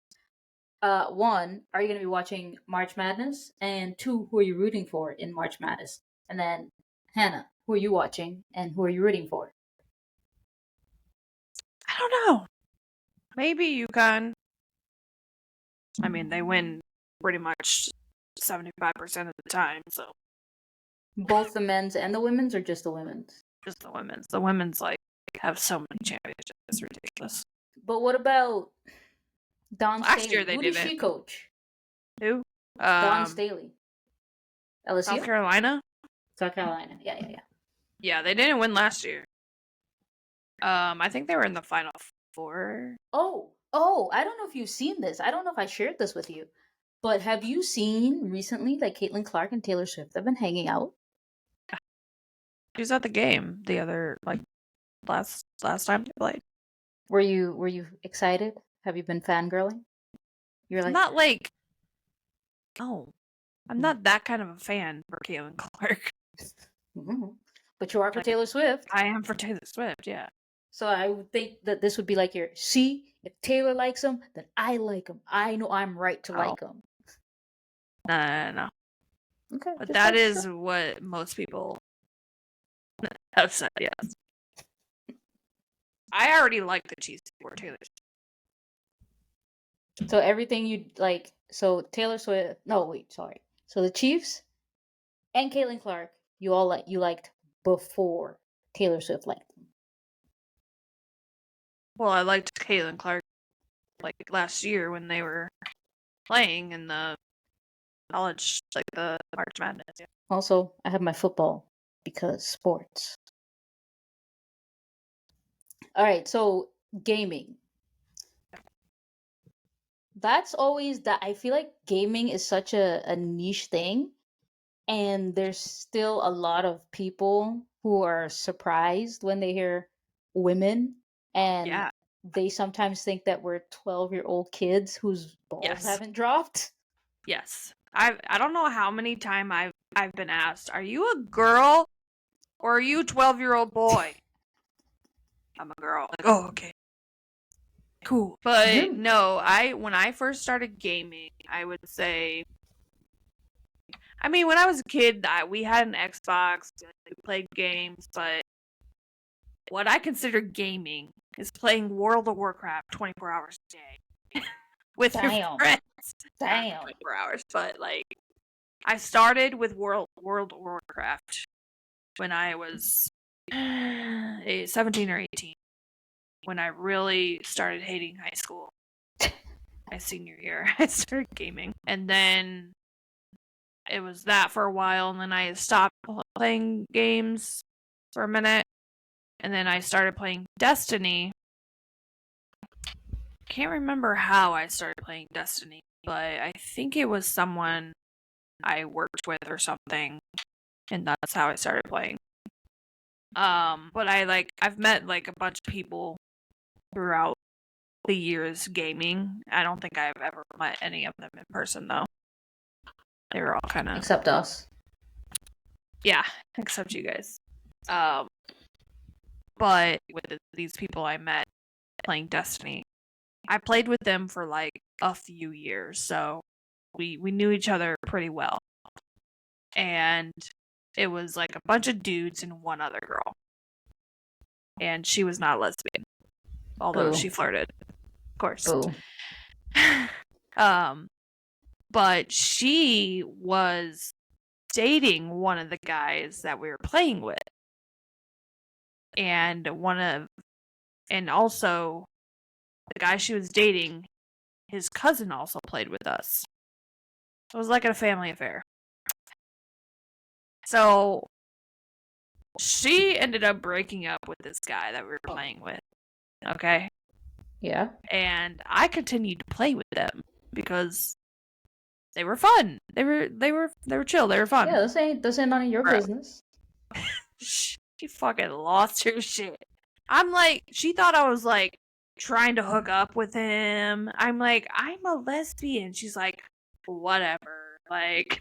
One, are you going to be watching March Madness? And two, who are you rooting for in March Madness? And then, Hannah, who are you watching and who are you rooting for? I don't know. Maybe UConn. I mean, they win pretty much 75% of the time, so Both the men's and the women's, or just the women's? just the women's. The women's like have so many championships. It's ridiculous. But what about Dawn Last Staley? year they Who does didn't. she coach? Who? Dawn Staley. South LSU? Carolina. South Carolina. Yeah, yeah, yeah. Yeah, they didn't win last year. I think they were in the Final Four. Oh, I don't know if you've seen this. I don't know if I shared this with you. But have you seen recently like Caitlin Clark and Taylor Swift have been hanging out? She was at the game the other last time they played. Were you excited? Have you been fangirling? You're I'm like, not like no, I'm not that kind of a fan for Caitlin Clark. mhm. But you are for Like Taylor Swift. I am for Taylor Swift. Yeah. So I would think that this would be like your see, if Taylor likes him, then I like him. I know I'm right to Oh like him. no. Okay, But just that making sure. is what most people have said. Yes. I already like the cheese for Taylor. So everything you like. So Taylor Swift. No, wait, sorry. So the Chiefs and Caitlin Clark, you liked before Taylor Swift liked them. Well, I liked Caitlin Clark like last year when they were playing in the college, like the March Madness. Yeah. Also, I have my football because sports. All right, so gaming. That's always that. I feel like gaming is such a niche thing, and there's still a lot of people who are surprised when they hear women, and Yeah. they sometimes think that we're 12-year-old kids whose balls Yes. haven't dropped. Yes. I don't know how many times I've been asked, "Are you a girl or are you a 12-year-old boy?" I'm a girl. Like, oh, okay. Cool. But You're no, when I first started gaming, I would say I mean, when I was a kid, we had an Xbox, we played games, but what I consider gaming is playing World of Warcraft 24 hours a day with your damn, friends. Not damn. 24 hours, but like I started with World of Warcraft when I was 17 or 18, when I really started hating high school. My senior year, I started gaming. And then it was that for a while, and then I stopped playing games for a minute. And then I started playing Destiny. Can't remember how I started playing Destiny, but I think it was someone I worked with or something, and that's how I started playing. But I've met like a bunch of people throughout the years gaming. I don't think I've ever met any of them in person though. They were all kind of Except us. yeah, except you guys. But with these people I met playing Destiny, I played with them for like a few years, so we knew each other pretty well. And it was like a bunch of dudes and one other girl. And she was not lesbian, although Boo. she flirted, of course. Boo. But she was dating one of the guys that we were playing with. And also the guy she was dating, his cousin also played with us. It was like a family affair. So she ended up breaking up with this guy that we were playing with. Okay? Yeah. And I continued to play with them because they were fun. They were chill. They were fun. Yeah, this ain't none of your Bro. business. She fucking lost her shit. I'm like, she thought I was like trying to hook up with him. I'm like, I'm a lesbian. She's like, whatever. Like,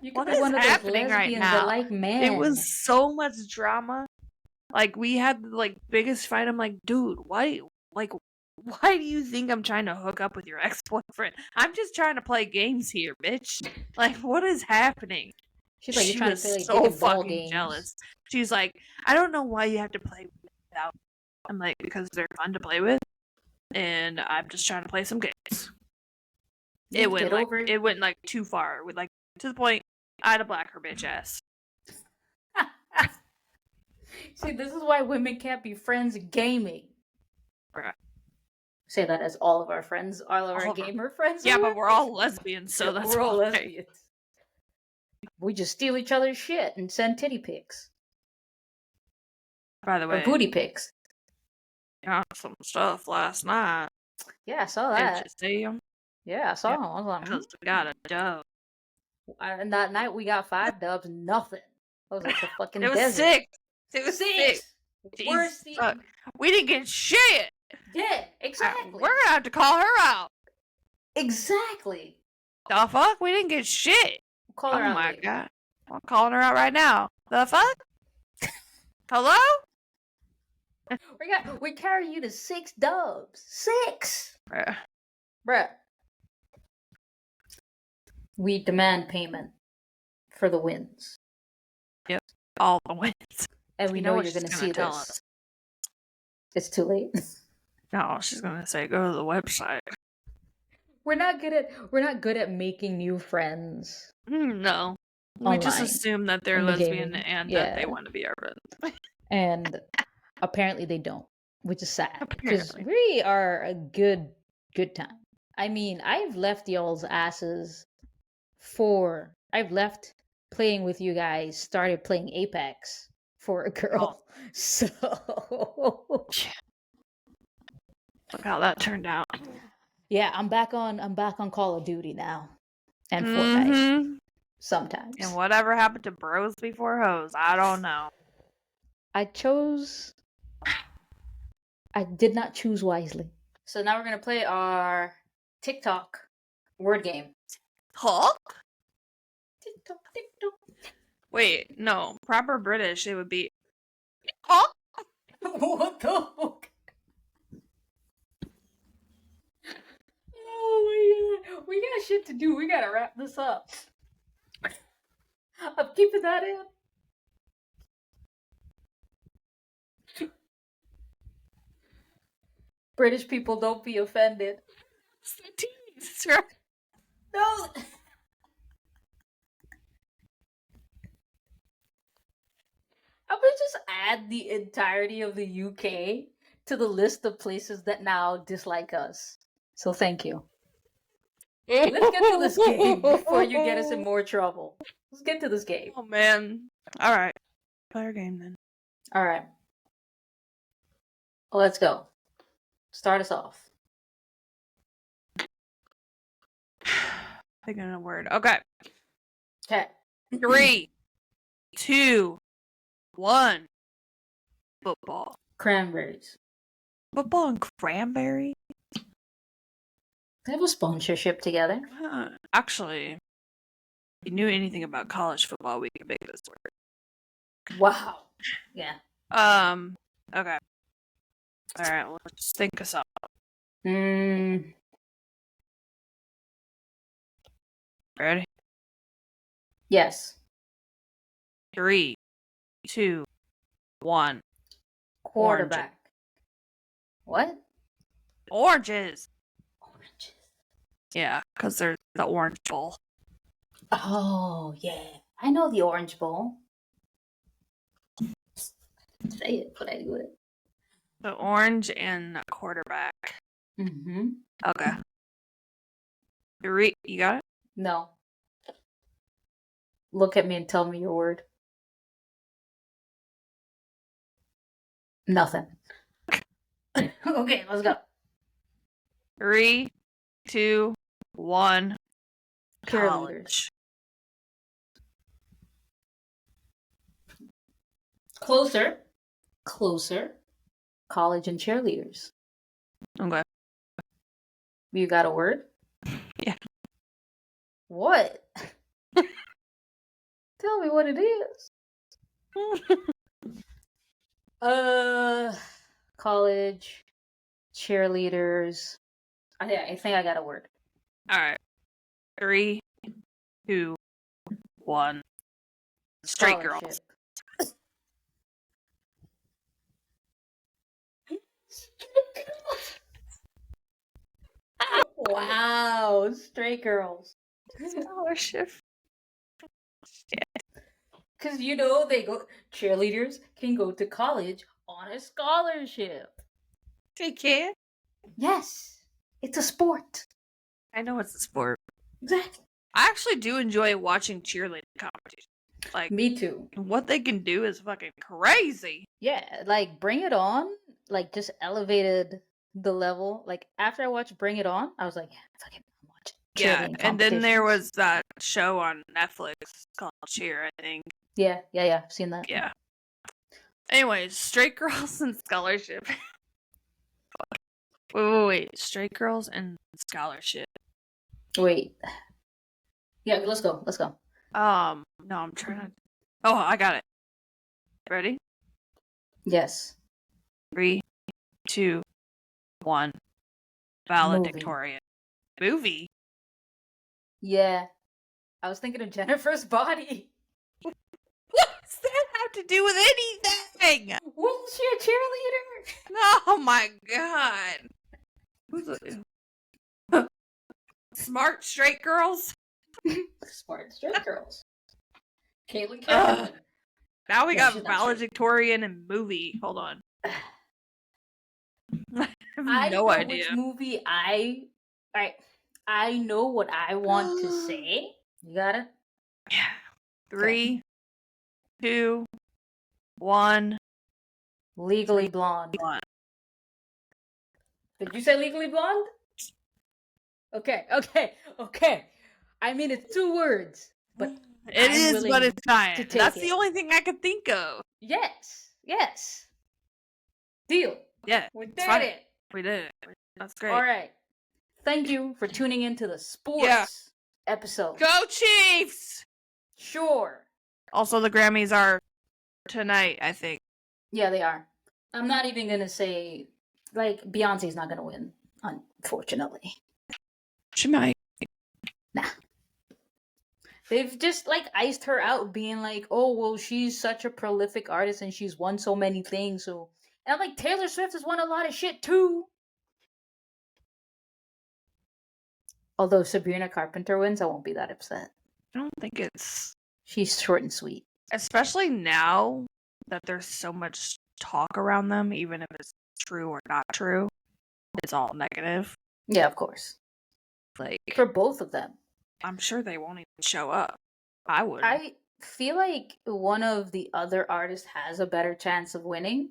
You could what be is one of those happening right lesbians that now? like It men. was so much drama. Like, we had like biggest fight. I'm like, dude, why do you think I'm trying to hook up with your ex-boyfriend? I'm just trying to play games here, bitch. Like, what is happening? She's like, you're She trying to was play like dick so and ball fucking games. jealous. She's like, I don't know why you have to play without. I'm like, because they're fun to play with, and I'm just trying to play some games. Get over it. It went like too far. With like to the point I had to black her bitch ass. See, this is why women can't be friends gaming. Bruh. Say that as all of our friends, all of our All of our- gamer friends Yeah, are but women. we're all lesbians, so that's We're all why. lesbians. We just steal each other's shit and send titty pics. By the Or way, booty pics. got some stuff last night. Yeah, I saw Did that. you see them? Yeah, I saw Yeah, him. I was like, because we got a dub. And that night we got 5 dubs, nothing. I was like the fucking It was desert. 6. It was 6. 6! Jesus, Worst fuck. We didn't get shit. Yeah, exactly. We're gonna have to call her out. Exactly. The fuck? We didn't get shit. Call her Oh out my later. god. I'm calling her out right now. The fuck? Hello? We carry you to 6 dubs. 6! Bruh. Bruh. We demand payment for the wins. Yep. All the wins. And we You know, what you're she's going to gonna see tell this. us. It's too late. No, she's gonna say go to the website. We're not good at making new friends. No. We just Online. assume that they're In the lesbian gaming. and Yeah. that they want to be our friends. And apparently they don't, which is sad because Apparently. we are a good time. I mean, I've left y'all's asses I've left playing with you guys, started playing Apex for a girl. So Look how that turned out. yeah, I'm back on Call of Duty now. And Fortnite. Sometimes. And whatever happened to bros before hoes, I don't know. I did not choose wisely. So now we're gonna play our TikTok word game. Huh? TikTok, TikTok. Wait, no. Proper British, it would be. Huh? What the fuck? Oh my god. We got shit to do. We gotta wrap this up. I'm keeping that in. British people, don't be offended. That's right. No. I'm gonna just add the entirety of the UK to the list of places that now dislike us. So thank you. Let's get to this game before you get us in more trouble. Let's get to this game. Oh man. Alright. Play our game then. Alright. Let's go. Start us off. Thinking of a word. Okay. Okay. 3, 2, 1. Football. Cranberries. Football and cranberry? They have a sponsorship together. Actually, if you knew anything about college football, we could make this work. Wow. Yeah. Okay. Alright, let's think us up. Ready? Yes. 3, 2, 1. Quarterback. What? Oranges! Oranges. Yeah, because they're the Orange Bowl. Oh, yeah. I know the Orange Bowl. Say it, but I do it. The orange and quarterback. Mm-hmm. Okay. 3, you got it? No. Look at me and tell me your word. Nothing. Okay, let's go. 3, 2, 1. Cheerleaders. College. Closer. Closer. College and cheerleaders. Okay. You got a word? Yeah. What? Tell me what it is. College, cheerleaders. I think I got a word. Alright. 3, 2, 1. Straight girls. Scholarship. Wow, straight girls. Scholarship. Because cheerleaders can go to college on a scholarship. They can? Yes, it's a sport. I know it's a sport. Exactly. I actually do enjoy watching cheerleading competitions. Like, Me too. what they can do is fucking crazy. Yeah, like Bring It On, like just elevated the level. Like after I watched Bring It On, I was like, yeah, fucking watch Yeah, cheerleading and then there competitions. was that show on Netflix called Cheer, I think. Yeah, I've seen that. Yeah. Anyways, Straight Girls and Scholarship. Wait. Straight Girls and Scholarship. Wait. Yeah, let's go. No, I'm trying to. Oh, I got it. Ready? Yes. 3, 2, 1. Valedictorian. Movie? Yeah. I was thinking of Jennifer's Body. What does that have to do with anything? Wasn't she a cheerleader? Oh my god. Who's a... Smart Straight Girls? Smart straight girls. Caitlin Cameron. Now we Yeah, got valedictorian and movie. Hold on. I have no know idea. which movie I know what I want to say. You got it? Yeah. 3, 2, 1. Legally Blonde. Did you say Legally Blonde? Okay. I mean, it's 2 words, but it is, but it's fine. That's the only thing I could think of. Yes. Deal. Yeah, We did it. We did it. That's great. All right. Thank you for tuning into the sports episode. Go Chiefs! Sure. Also, the Grammys are tonight, I think. Yeah, they are. I'm not even gonna say, like, Beyonce's not gonna win, unfortunately. She might. Nah. They've just, like, iced her out, being like, oh, well, she's such a prolific artist and she's won so many things, so... And I'm like, Taylor Swift has won a lot of shit, too! Although Sabrina Carpenter wins, I won't be that upset. I don't think it's... She's short and sweet. Especially now that there's so much talk around them, even if it's true or not true, it's all negative. Yeah, of course. Like, for both of them. I'm sure they won't even show up. I would. I feel like one of the other artists has a better chance of winning.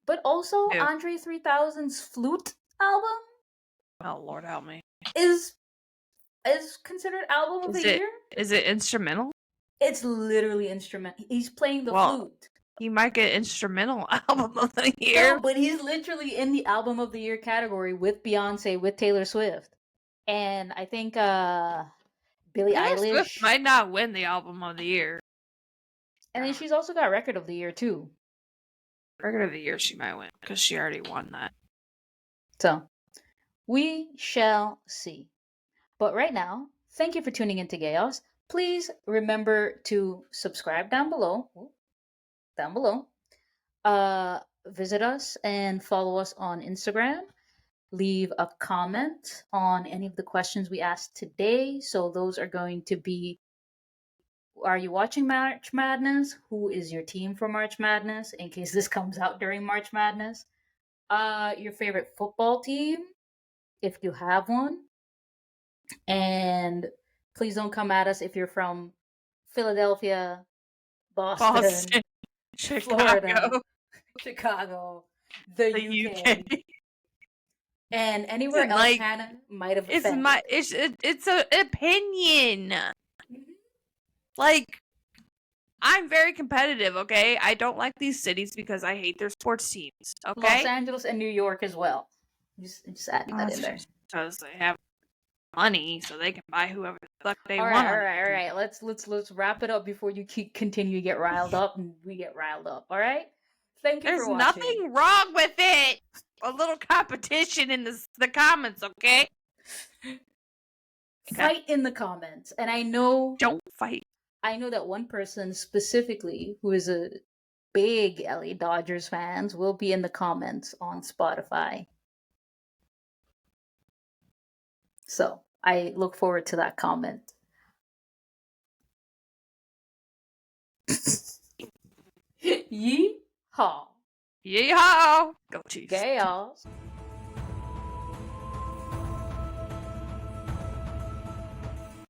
But also, Andre 3000's Flute album... Oh, Lord help me. ...is considered album of the year. Is it instrumental? It's literally instrumental. He's playing the flute. He might get instrumental album of the year. No, but he's literally in the album of the year category with Beyonce, with Taylor Swift. And I think Billie Eilish Swift might not win the album of the year. And then she's also got record of the year too. Record of the year she might win because she already won that. So, we shall see. But right now, thank you for tuning into Chaos. Please remember to subscribe down below. Visit us and follow us on Instagram. Leave a comment on any of the questions we asked today. So those are going to be: are you watching March Madness? Who is your team for March Madness? In case this comes out during March Madness. Your favorite football team, if you have one. And please don't come at us if you're from Philadelphia, Boston, Florida, Chicago, the UK. And anywhere else like, Hannah might have offended. It's an opinion. Mm-hmm. Like, I'm very competitive, okay? I don't like these cities because I hate their sports teams, okay? Los Angeles and New York as well. Just adding that in there. Because they have money, so they can buy whoever the fuck they want. All right. Let's wrap it up before you continue to get riled up and we get riled up. All right. Thank you for watching. There's nothing wrong with it. A little competition in the comments, okay? Fight in the comments, and I know. Don't fight. I know that one person specifically who is a big LA Dodgers fans will be in the comments on Spotify. So I look forward to that comment. Yeehaw! Yeehaw! Go Chiefs. Chaos.